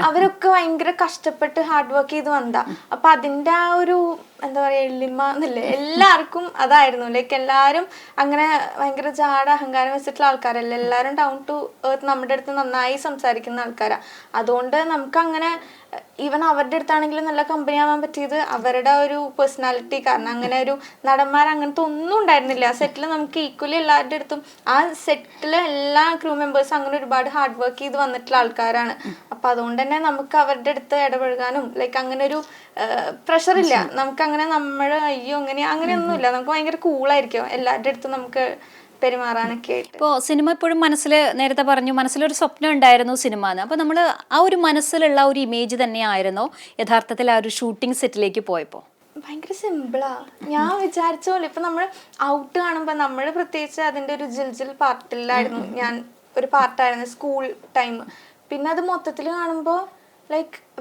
അവരൊക്കെ ഭയങ്കര കഷ്ടപ്പെട്ട് ഹാർഡ് വർക്ക് ചെയ്ത് വന്നതാ. അപ്പൊ അതിന്റെ ആ ഒരു എളിമ എന്നില്ലേ എല്ലാവർക്കും അതായിരുന്നു. എല്ലാവരും അങ്ങനെ ഭയങ്കര ജാട അഹങ്കാരം വെച്ചിട്ടുള്ള ആൾക്കാരല്ല. എല്ലാവരും ഡൗൺ ടു എർത്ത് നമ്മുടെ അടുത്ത് നന്നായി സംസാരിക്കുന്ന ആൾക്കാരാ. അതുകൊണ്ട് നമുക്ക് അങ്ങനെ ഈവൻ അവരുടെ അടുത്താണെങ്കിലും നല്ല കമ്പനി ആവാൻ പറ്റിയത് അവരുടെ ഒരു പേഴ്സണാലിറ്റി കാരണം. അങ്ങനെ ഒരു നടന്മാർ അങ്ങനത്തെ ഒന്നും ഉണ്ടായിരുന്നില്ല ആ സെറ്റിൽ. നമുക്ക് ഈക്വലി എല്ലാവരുടെ അടുത്തും ആ സെറ്റിലെ എല്ലാ ക്രൂ മെമ്പേഴ്സും അങ്ങനെ ഒരുപാട് ഹാർഡ് വർക്ക് ചെയ്ത് വന്നിട്ടുള്ള ആൾക്കാരാണ്. അപ്പൊ അതുകൊണ്ട് തന്നെ നമുക്ക് അവരുടെ അടുത്ത് ഇടപഴകാനും അങ്ങനെ ഒരു പ്രഷർ ഇല്ല. നമുക്ക് അങ്ങനെ അയ്യോ അങ്ങനെയൊന്നുമില്ല. നമുക്ക് ഭയങ്കര കൂളായിരിക്കും എല്ലാവരുടെ അടുത്തും നമുക്ക് പെരുമാറാനൊക്കെ ആയിട്ട്. ഇപ്പോൾ സിനിമ എപ്പോഴും മനസ്സിൽ, നേരത്തെ പറഞ്ഞു മനസ്സിലൊരു സ്വപ്നം ഉണ്ടായിരുന്നു സിനിമ എന്ന്. അപ്പോൾ നമ്മൾ ആ ഒരു മനസ്സിലുള്ള ഒരു ഇമേജ് തന്നെയായിരുന്നോ യഥാർത്ഥത്തിൽ ആ ഒരു ഷൂട്ടിംഗ് സെറ്റിലേക്ക് പോയപ്പോൾ? ഭയങ്കര സിമ്പിളാ. ഞാൻ വിചാരിച്ച പോലെ ഇപ്പൊ നമ്മൾ ഔട്ട് കാണുമ്പോൾ നമ്മൾ പ്രത്യേകിച്ച് അതിന്റെ ഒരു ജിൽജിൽ പാർട്ടിലായിരുന്നു. ഞാൻ ഒരു പാർട്ടായിരുന്നു സ്കൂൾ ടൈം. പിന്നെ അത് മൊത്തത്തിൽ കാണുമ്പോൾ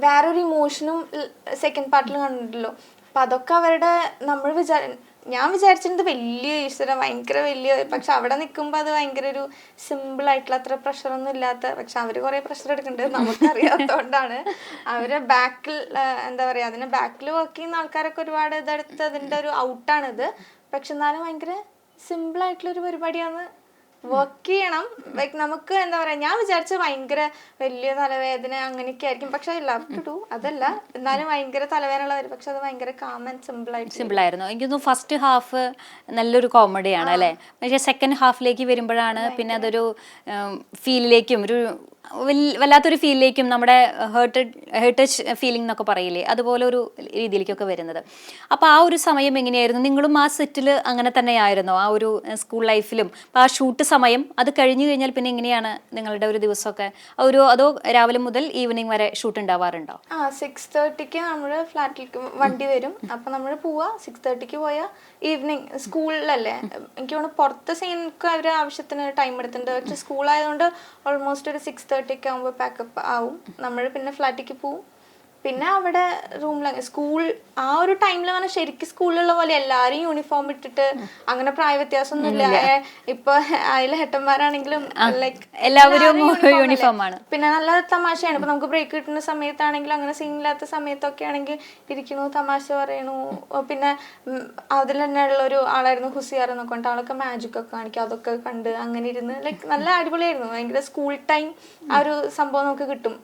വേറൊരു ഇമോഷനും സെക്കൻഡ് പാർട്ടിൽ കണ്ടിട്ടുണ്ടല്ലോ. അപ്പൊ അതൊക്കെ അവരുടെ ഞാൻ വിചാരിച്ചിരുന്നത് വലിയ ഈശ്വര ഭയങ്കര വലിയ, പക്ഷെ അവിടെ നിൽക്കുമ്പോൾ അത് ഭയങ്കര ഒരു സിമ്പിൾ ആയിട്ടുള്ള അത്ര പ്രഷറൊന്നും ഇല്ലാത്ത, പക്ഷെ അവര് കുറെ പ്രഷർ എടുക്കുന്നുണ്ട് നമുക്കറിയാത്തതുകൊണ്ടാണ്. അവര് ബാക്കിൽ അതിന് ബാക്കിൽ വർക്ക് ചെയ്യുന്ന ആൾക്കാരൊക്കെ ഒരുപാട് ഇതെടുത്ത് അതിന്റെ ഒരു ഔട്ടാണിത്. പക്ഷെ എന്നാലും ഭയങ്കര സിമ്പിൾ ആയിട്ടുള്ള ഒരു പരിപാടിയാണ്. വർക്ക് ചെയ്യണം. നമുക്ക് ഞാൻ വിചാരിച്ച ഭയങ്കര വലിയ തലവേദന അങ്ങനെയൊക്കെ ആയിരിക്കും. പക്ഷെ അതല്ല, എന്നാലും ഭയങ്കര തലവേദന ഉള്ളവർ. പക്ഷെ അത് ഭയങ്കര കാം ആൻഡ് സിമ്പിൾ ആയിരുന്നു. എനിക്ക് തോന്നുന്നു ഫസ്റ്റ് ഹാഫ് നല്ലൊരു കോമഡിയാണ് അല്ലേ? പക്ഷേ സെക്കൻഡ് ഹാഫിലേക്ക് വരുമ്പോഴാണ് പിന്നെ അതൊരു ഫീലിലേക്കും ഒരു വല്ലാത്തൊരു ഫീലിലേക്കും നമ്മുടെ ഹേർട്ടച്ച് ഫീലിംഗ് എന്നൊക്കെ പറയില്ലേ, അതുപോലെ ഒരു രീതിയിലേക്കൊക്കെ വരുന്നത്. അപ്പോൾ ആ ഒരു സമയം എങ്ങനെയായിരുന്നു? നിങ്ങളും ആ സെറ്റിൽ അങ്ങനെ തന്നെയായിരുന്നോ? ആ ഒരു സ്കൂൾ ലൈഫിലും ആ ഷൂട്ട് സമയം അത് കഴിഞ്ഞു കഴിഞ്ഞാൽ പിന്നെ എങ്ങനെയാണ് നിങ്ങളുടെ ഒരു ദിവസമൊക്കെ? അതോ രാവിലെ മുതൽ ഈവനിങ് വരെ ഷൂട്ട് ഉണ്ടാവാറുണ്ടോ? 6:30 നമ്മൾ ഫ്ലാറ്റിലേക്ക് വണ്ടി വരും. അപ്പം നമ്മൾ പോവാ. 6:30 പോയാൽ ഈവനിങ് സ്കൂളിലല്ലേ. എനിക്ക് തോന്നുന്നു പുറത്തെ സീനൊക്കെ അവർ ആവശ്യത്തിന് ടൈം എടുത്തിട്ടുണ്ട്. പക്ഷെ സ്കൂളായതുകൊണ്ട് ഓൾമോസ്റ്റ് ഒരു 6:30 6:30 ഒക്കെ ആകുമ്പോൾ പാക്കപ്പ് ആവും. നമ്മൾ പിന്നെ ഫ്ലാറ്റിലേക്ക് പോവും. പിന്നെ അവിടെ റൂമിൽ സ്കൂൾ ആ ഒരു ടൈമിൽ പറഞ്ഞാൽ ശരിക്കും സ്കൂളിലുള്ള പോലെ എല്ലാരും യൂണിഫോം ഇട്ടിട്ട് അങ്ങനെ പ്രായ വ്യത്യാസമൊന്നുമില്ല. ഇപ്പൊ അതിലെ ഹെട്ടന്മാരാണെങ്കിലും ലൈക്ക് എല്ലാവരും യൂണിഫോം ആണ്. പിന്നെ നല്ല തമാശയാണ്. ഇപ്പൊ നമുക്ക് ബ്രേക്ക് കിട്ടുന്ന സമയത്താണെങ്കിലും അങ്ങനെ സീനില്ലാത്ത സമയത്തൊക്കെ ആണെങ്കിൽ ഇരിക്കണു, തമാശ പറയണു. പിന്നെ അതിൽ തന്നെ ഉള്ള ഒരു ആളായിരുന്നു ഹുസിയാർ എന്നൊക്കെ പറഞ്ഞിട്ട്, ആളൊക്കെ മാജിക് ഒക്കെ കാണിക്കും. അതൊക്കെ കണ്ട് അങ്ങനെ ഇരുന്ന് ലൈക്ക് നല്ല അടിപൊളിയായിരുന്നു. ഭയങ്കര സ്കൂൾ ടൈം ആ ഒരു സംഭവം നമുക്ക് കിട്ടും.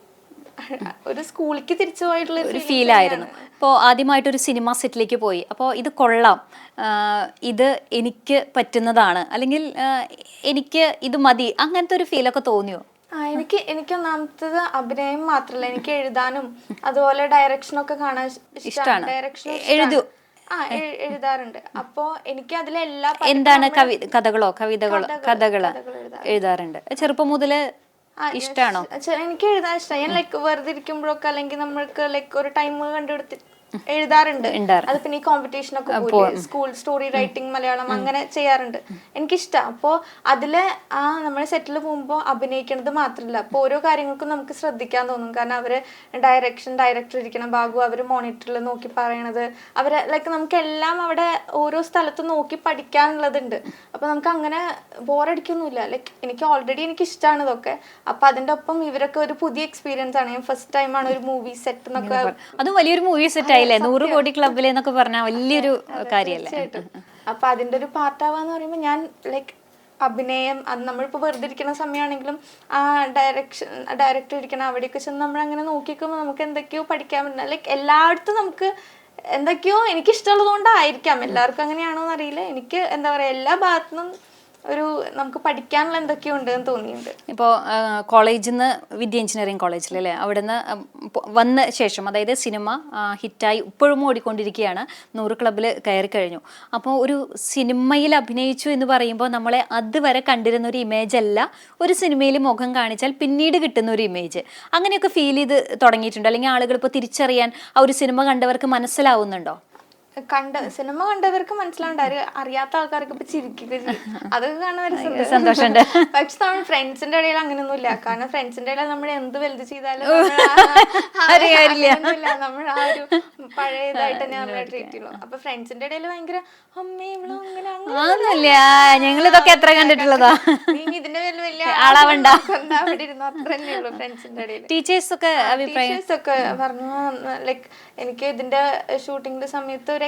ഒരു സ്കൂളിലേക്ക് തിരിച്ചു പോയിട്ടുള്ള ഒരു ഫീലായിരുന്നു. ഇപ്പോൾ ആദ്യമായിട്ടൊരു സിനിമ സെറ്റിലേക്ക് പോയി, അപ്പോൾ ഇത് കൊള്ളാം, ഇത് എനിക്ക് പറ്റുന്നതാണ്, അല്ലെങ്കിൽ എനിക്ക് ഇത് മതി, അങ്ങനത്തെ ഒരു ഫീലൊക്കെ തോന്നിയോ? എനിക്ക് ഒന്നാമത്തത് അഭിനയം മാത്രല്ല, എനിക്ക് എഴുതാനും അതുപോലെ ഡയറക്ഷനൊക്കെ കാണാൻ ഇഷ്ടമാണ്. ഡയറക്ഷൻ എഴുതാറുണ്ട്. അപ്പോ എനിക്ക് അതിലെല്ലാ എന്താണ് കഥകളോ എഴുതാറുണ്ട് ചെറുപ്പം മുതല് ഇഷ്ടാണോ? എനിക്ക് എഴുതാൻ ഇഷ്ടമാണ്. ഞാൻ ലൈക്ക് വെറുതെ ഇരിക്കുമ്പോഴൊക്കെ അല്ലെങ്കിൽ നമ്മൾക്ക് ലൈക്ക് ഒരു ടൈം കണ്ടെടുത്ത് എഴുതാറുണ്ട്. അത് പിന്നെ ഈ കോമ്പറ്റീഷൻ ഒക്കെ സ്കൂൾ സ്റ്റോറി റൈറ്റിംഗ് മലയാളം അങ്ങനെ ചെയ്യാറുണ്ട്. എനിക്കിഷ്ടം. അപ്പോൾ അതില് നമ്മൾ സെറ്റിൽ പോകുമ്പോൾ അഭിനയിക്കുന്നത് മാത്രമല്ല, അപ്പോൾ ഓരോ കാര്യങ്ങൾക്കും നമുക്ക് ശ്രദ്ധിക്കാൻ തോന്നും. കാരണം അവര് ഡയറക്ടർ ഇരിക്കണം, ബാഗു അവര് മോണിറ്ററിൽ നോക്കി പറയണത്, അവര് ലൈക്ക് നമുക്ക് എല്ലാം അവിടെ ഓരോ സ്ഥലത്ത് നോക്കി പഠിക്കാനുള്ളതുണ്ട്. അപ്പൊ നമുക്ക് അങ്ങനെ ബോറടിക്കൊന്നുമില്ല. ലൈക്ക് എനിക്ക് ഓൾറെഡി എനിക്ക് ഇഷ്ടമാണ് ഇതൊക്കെ. അപ്പൊ അതിന്റെ ഒപ്പം ഇവരൊക്കെ ഒരു പുതിയ എക്സ്പീരിയൻസ് ആണ്. ഞാൻ ഫസ്റ്റ് ടൈമാണ് ഒരു മൂവി സെറ്റ് എന്നൊക്കെ. അതും വലിയൊരു മൂവി സെറ്റ് 100 കോടി ക്ലബിൽ എന്നൊക്കെ പറഞ്ഞാൽ വലിയൊരു കാര്യമല്ലേ. അപ്പൊ അതിന്റെ ഒരു പാർട്ടാവാന്ന് പറയുമ്പോൾ ഞാൻ ലൈക്ക് അഭിനയം, അത് നമ്മളിപ്പോ വെറുതെ ഇരിക്കുന്ന സമയമാണെങ്കിലും ആ ഡയറക്ടർ ഇരിക്കണം അവിടെയൊക്കെ ചെന്ന് നമ്മൾ അങ്ങനെ നോക്കിക്കുമ്പോൾ നമുക്ക് എന്തൊക്കെയോ പഠിക്കാൻ പറ്റുന്ന ലൈക്ക് എല്ലായിടത്തും നമുക്ക് എന്തൊക്കെയോ എനിക്കിഷ്ടമുള്ളത് കൊണ്ടായിരിക്കാം. എല്ലാവർക്കും അങ്ങനെയാണോന്ന് അറിയില്ല. എനിക്ക് എന്താ പറയാ എല്ലാ ഭാഗത്തുനിന്നും ഒരു നമുക്ക് പഠിക്കാനുള്ള എന്തൊക്കെയോ ഉണ്ടെന്ന് തോന്നിയിട്ടുണ്ട്. ഇപ്പോൾ കോളേജിൽ നിന്ന് വിദ്യ എഞ്ചിനീയറിംഗ് കോളേജിൽ അല്ലേ, അവിടെ നിന്ന് വന്ന ശേഷം, അതായത് സിനിമ ഹിറ്റായി ഇപ്പോഴും ഓടിക്കൊണ്ടിരിക്കുകയാണ്, 100 ക്ലബ്ബിൽ കയറി കഴിഞ്ഞു. അപ്പോൾ ഒരു സിനിമയിൽ അഭിനയിച്ചു എന്ന് പറയുമ്പോൾ നമ്മളെ അതുവരെ കണ്ടിരുന്ന ഒരു ഇമേജ് അല്ല ഒരു സിനിമയിൽ മുഖം കാണിച്ചാൽ പിന്നീട് കിട്ടുന്ന ഒരു ഇമേജ്. അങ്ങനെയൊക്കെ ഫീൽ ചെയ്ത് തുടങ്ങിയിട്ടുണ്ട്, അല്ലെങ്കിൽ ആളുകൾ ഇപ്പോൾ തിരിച്ചറിയാൻ ആ ഒരു സിനിമ കണ്ടവർക്ക് മനസ്സിലാവുന്നുണ്ടോ? സിനിമ കണ്ടവർക്ക് മനസ്സിലാവുണ്ട്, അറിയാത്ത ആൾക്കാർക്ക് ഇപ്പൊ ചിരിക്കുക അതൊക്കെ കാണാൻ സന്തോഷമുണ്ട്. പക്ഷെ നമ്മൾ ഫ്രണ്ട്സിന്റെ ഇടയിൽ അങ്ങനെയൊന്നും ഇല്ല. കാരണം ഫ്രണ്ട്സിന്റെ ഇടയിൽ നമ്മൾ എന്ത് വലുത് ചെയ്താലും നമ്മൾ ആ ഒരു പഴയതായിട്ട് തന്നെ നമ്മളെ ട്രീറ്റ് ചെയ്യുള്ളൂ. അപ്പൊ ഫ്രണ്ട്സിന്റെ ഇടയിൽ ഭയങ്കര അമ്മേ ഇവളോ അങ്ങനെ ഞങ്ങൾ ഇതൊക്കെ എത്ര കണ്ടിട്ടുള്ളതാ, ഇതിന്റെ പേരിൽ വലിയ ആളാവണ്ട അവിടെ ഇരുന്നു അത്ര തന്നെ ഉള്ളൂ. ഫ്രണ്ട്സിന്റെ ഇടയിൽ ടീച്ചേഴ്സ് ഒക്കെ പറഞ്ഞു ലൈക്ക് എനിക്ക് ഇതിന്റെ ഷൂട്ടിങ്ങിന്റെ സമയത്ത് ഒരു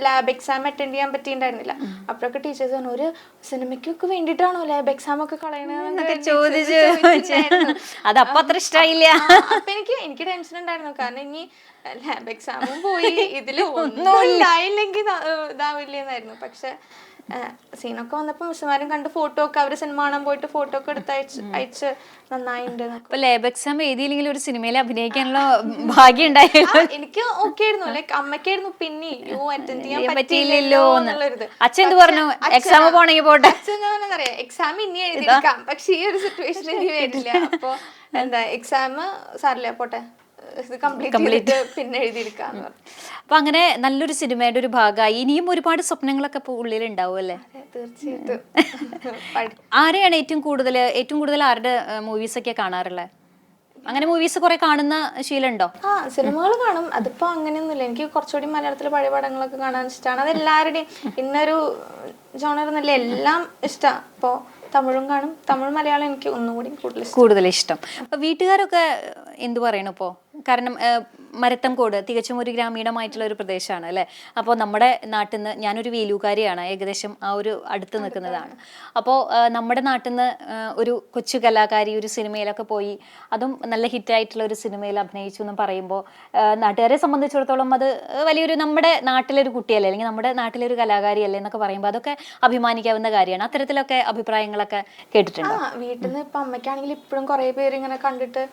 ലാബ് എക്സാം അറ്റൻഡ് ചെയ്യാൻ പറ്റിയിട്ടുണ്ടായിരുന്നില്ല. അപ്പോഴൊക്കെ ടീച്ചേഴ്സ് പറഞ്ഞു ഒരു സിനിമയ്ക്കൊക്കെ വേണ്ടിട്ടാണോ ലാബ് എക്സാം ഒക്കെ കളയണത് ചോദിച്ചു. അതപ്പോ അത്ര ഇഷ്ടമായില്ല. അപ്പൊ എനിക്ക് ടെൻഷൻ ഉണ്ടായിരുന്നു. കാരണം ഇനി ലാബ് എക്സാമും പോയി ഇതില് ഒന്നും ഉണ്ടായില്ലെങ്കിൽ ഇതാവില്ലെന്നായിരുന്നു. പക്ഷെ സീനൊക്കെ വന്നപ്പോ മിസ്സുമാരും കണ്ട് ഫോട്ടോ ഒക്കെ അവര് സിനിമ കാണാൻ പോയിട്ട് ഫോട്ടോ ഒക്കെ എടുത്ത് അയച്ച് നന്നായിട്ടുണ്ട്. ഇപ്പൊ ലാബ് എക്സാം എഴുതിയില്ലെങ്കിൽ ഒരു സിനിമയിൽ അഭിനയിക്കാനുള്ള ഭാഗ്യം ഉണ്ടായിരുന്നു. എനിക്ക് ഓക്കെ ആയിരുന്നു. ലൈക്ക് അമ്മയ്ക്കായിരുന്നു പിന്നെ അറ്റൻഡ് ചെയ്യാൻ പറ്റിയില്ലല്ലോ എന്നുള്ളത്. അച്ഛൻ എന്ത് പറഞ്ഞു? എക്സാം പോണെങ്കിൽ പോട്ടെ. അച്ഛൻ പറയാ എക്സാം ഇനി എഴുതിയിരിക്കാം, പക്ഷെ ഈ ഒരു സിറ്റുവേഷൻ ഇനി വരില്ല. അപ്പൊ എന്താ എക്സാം സാറില്ല പോട്ടെ കംപ്ലീറ്റ് പിന്നെ എഴുതിയിരിക്കാന്ന് പറഞ്ഞു. അപ്പൊ അങ്ങനെ നല്ലൊരു സിനിമയുടെ ഒരു ഭാഗമായി. ഇനിയും ഒരുപാട് സ്വപ്നങ്ങളൊക്കെ ഇപ്പൊ ഉള്ളിൽ ഉണ്ടാവും അല്ലേ? തീർച്ചയായിട്ടും. ആരെയാണ് ഏറ്റവും കൂടുതൽ ആരുടെ മൂവീസ് ഒക്കെ കാണാറുള്ളത്? അങ്ങനെ മൂവീസ് കുറെ കാണുന്ന ശീലമുണ്ടോ? സിനിമകൾ കാണും. അതിപ്പോ അങ്ങനെയൊന്നുമില്ല. എനിക്ക് കുറച്ചുകൂടി മലയാളത്തിലെ പഴയ പടങ്ങളൊക്കെ കാണാൻ ഇഷ്ടമാണ്. അത് എല്ലാവരുടെയും ഇന്നൊരു ജോണർ എന്നല്ല, എല്ലാം ഇഷ്ടമാണ്. ഇപ്പോ തമിഴും കാണും. തമിഴ് മലയാളം എനിക്ക് ഒന്നുകൂടി കൂടുതൽ ഇഷ്ടം. അപ്പൊ വീട്ടുകാരൊക്കെ എന്ത് പറയണു ഇപ്പോ? കാരണം മരത്തംകോട് തികച്ചും ഒരു ഗ്രാമീണമായിട്ടുള്ള ഒരു പ്രദേശമാണ് അല്ലേ. അപ്പോൾ നമ്മുടെ നാട്ടിൽ നിന്ന്, ഞാനൊരു വേലൂക്കാരിയാണ്, ഏകദേശം ആ ഒരു അടുത്ത് നിൽക്കുന്നതാണ്. അപ്പോൾ നമ്മുടെ നാട്ടിൽ നിന്ന് ഒരു കൊച്ചു കലാകാരി ഒരു സിനിമയിലൊക്കെ പോയി, അതും നല്ല ഹിറ്റായിട്ടുള്ള ഒരു സിനിമയിൽ അഭിനയിച്ചു എന്ന് പറയുമ്പോൾ നാട്ടുകാരെ സംബന്ധിച്ചിടത്തോളം അത് വലിയൊരു നമ്മുടെ നാട്ടിലൊരു കുട്ടിയല്ലേ, അല്ലെങ്കിൽ നമ്മുടെ നാട്ടിലൊരു കലാകാരിയല്ലേ എന്നൊക്കെ പറയുമ്പോൾ അതൊക്കെ അഭിമാനിക്കാവുന്ന കാര്യമാണ്. അത്തരത്തിലൊക്കെ അഭിപ്രായങ്ങളൊക്കെ കേട്ടിട്ടുണ്ട്. വീട്ടിൽ നിന്ന് ഇപ്പൊ അമ്മയ്ക്കാണെങ്കിൽ ഇപ്പോഴും കുറെ പേര് ഇങ്ങനെ കണ്ടിട്ട്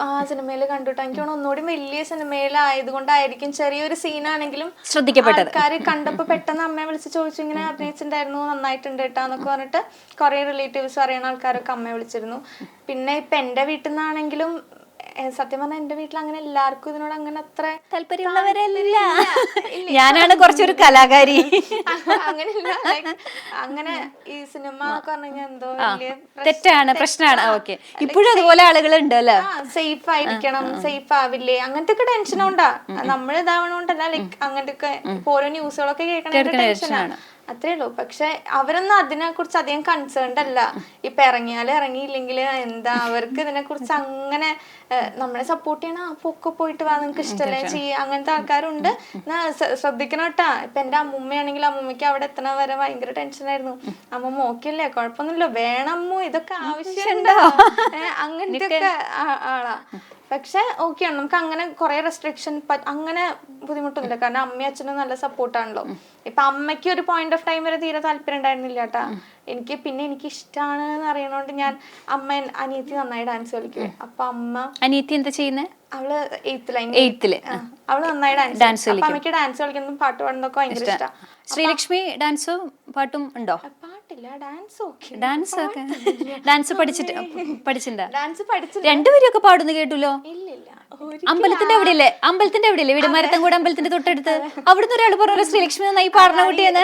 ആ സിനിമയിൽ കണ്ടിട്ട് എനിക്ക് ഒന്നുകൂടി വലിയ സിനിമയിലായതുകൊണ്ടായിരിക്കും ചെറിയൊരു സീനാണെങ്കിലും ശ്രദ്ധിക്കപ്പെട്ടത്. ആൾക്കാർ കണ്ടപ്പോ പെട്ടെന്ന് അമ്മയെ വിളിച്ച് ചോദിച്ചു ഇങ്ങനെ അഭിനയിച്ചിട്ടുണ്ടായിരുന്നു, നന്നായിട്ടുണ്ട് കേട്ടാന്നൊക്കെ പറഞ്ഞിട്ട് കുറെ റിലേറ്റീവ്സ് അറിയുന്ന ആൾക്കാരൊക്കെ അമ്മയെ വിളിച്ചിരുന്നു. പിന്നെ ഇപ്പൊ എന്റെ വീട്ടിൽ നിന്നാണെങ്കിലും സത്യം പറഞ്ഞാൽ എന്റെ വീട്ടിൽ അങ്ങനെ എല്ലാവർക്കും ഇതിനോട് അങ്ങനെ അത്ര താല്പര്യമുള്ളവരല്ല. ഞാനാണ് കുറച്ചൊരു കലാകാരി. അങ്ങനെയല്ല, അങ്ങനെ ഈ സിനിമ ഒക്കെ പറഞ്ഞു കഴിഞ്ഞാൽ എന്തോ വലിയ തെറ്റാണ്, പ്രശ്നമാണ്. ഓക്കെ, ഇപ്പോഴും അതുപോലെ ആളുകൾ ഉണ്ട് അല്ലേ? സേഫ് ആയിരിക്കണം, സേഫ് ആവില്ലേ, അങ്ങനത്തെ ഒക്കെ ടെൻഷൻ ഉണ്ടാ. നമ്മൾ ഇതാവണോണ്ടല്ല, ലൈക്ക് അങ്ങനത്തെ ഒക്കെ ഓരോ ന്യൂസുകളൊക്കെ കേൾക്കണ ടെൻഷനാണ്, അത്രേ ഉള്ളൂ. പക്ഷെ അവരൊന്നും അതിനെ കുറിച്ച് അധികം കൺസേൺഡ് അല്ല. ഇപ്പൊ ഇറങ്ങിയാലും ഇറങ്ങിയില്ലെങ്കിൽ എന്താ, അവർക്ക് ഇതിനെ കുറിച്ച് അങ്ങനെ നമ്മളെ സപ്പോർട്ട് ചെയ്യണം. അപ്പൊ ഒക്കെ പോയിട്ട് വാ, നിങ്ങൾക്ക് ഇഷ്ടമല്ലേ ചെയ്യുക, അങ്ങനത്തെ ആൾക്കാരുണ്ട്. ശ്രദ്ധിക്കണം കേട്ടാ. ഇപ്പൊ എന്റെ അമ്മൂമ്മയാണെങ്കിൽ അമ്മൂമ്മയ്ക്ക് അവിടെ എത്തണ വരെ ഭയങ്കര ടെൻഷനായിരുന്നു. അമ്മൂമ്മ ഓക്കെയല്ലേ, കുഴപ്പമൊന്നുമില്ല, വേണമ്മോ, ഇതൊക്കെ ആവശ്യമുണ്ടോ, അങ്ങനത്തെ ഒക്കെ ആളാ. പക്ഷെ ഓക്കെയാണ്, നമുക്ക് അങ്ങനെ കുറെ റെസ്ട്രിക്ഷൻ അങ്ങനെ ബുദ്ധിമുട്ടൊന്നുമില്ല. കാരണം അമ്മയും അച്ഛനും നല്ല സപ്പോർട്ടാണല്ലോ. ഇപ്പൊ അമ്മയ്ക്ക് ഒരു പോയിന്റ് ഓഫ് ടൈം വരെ തീരെ താല്പര്യം ഉണ്ടായിരുന്നില്ല കേട്ടാ എനിക്ക്. പിന്നെ എനിക്ക് ഇഷ്ടമാണ് എന്ന് അറിയണോണ്ട് ഞാൻ അനിയത്തി നന്നായി ഡാൻസ് കളിക്കും. അപ്പൊ അനിയത്തി എന്താ ചെയ്യുന്നത്? അവള് എയ്ത്തില് അവള് നന്നായി ഡാൻസ് കളിക്കും. അമ്മയ്ക്ക് ഡാൻസ് കളിക്കുന്നതും പാട്ട് പാടുന്നതൊക്കെ ഭയങ്കര ഇഷ്ടമാണ്. ശ്രീലക്ഷ്മി ഡാൻസും പാട്ടും ഉണ്ടോ? പാട്ടില്ല, ഡാൻസ് ഓക്കെ. ഡാൻസ് പഠിച്ചിട്ടുണ്ടോ? ഡാൻസ് പഠിച്ചില്ല. രണ്ടുപേരും ഒക്കെ പാടുന്നു കേട്ടല്ലോ. ഇല്ല, അമ്പലത്തിന്റെ അവിടെയില്ലേ വീടുമാരത്തങ്കൂടെ അമ്പലത്തിന്റെ തൊട്ടടുത്ത്, അവിടുന്ന് ഒരാൾ പറഞ്ഞു ശ്രീലക്ഷ്മി നന്നായി പാടുന്ന കുട്ടിയെന്ന്.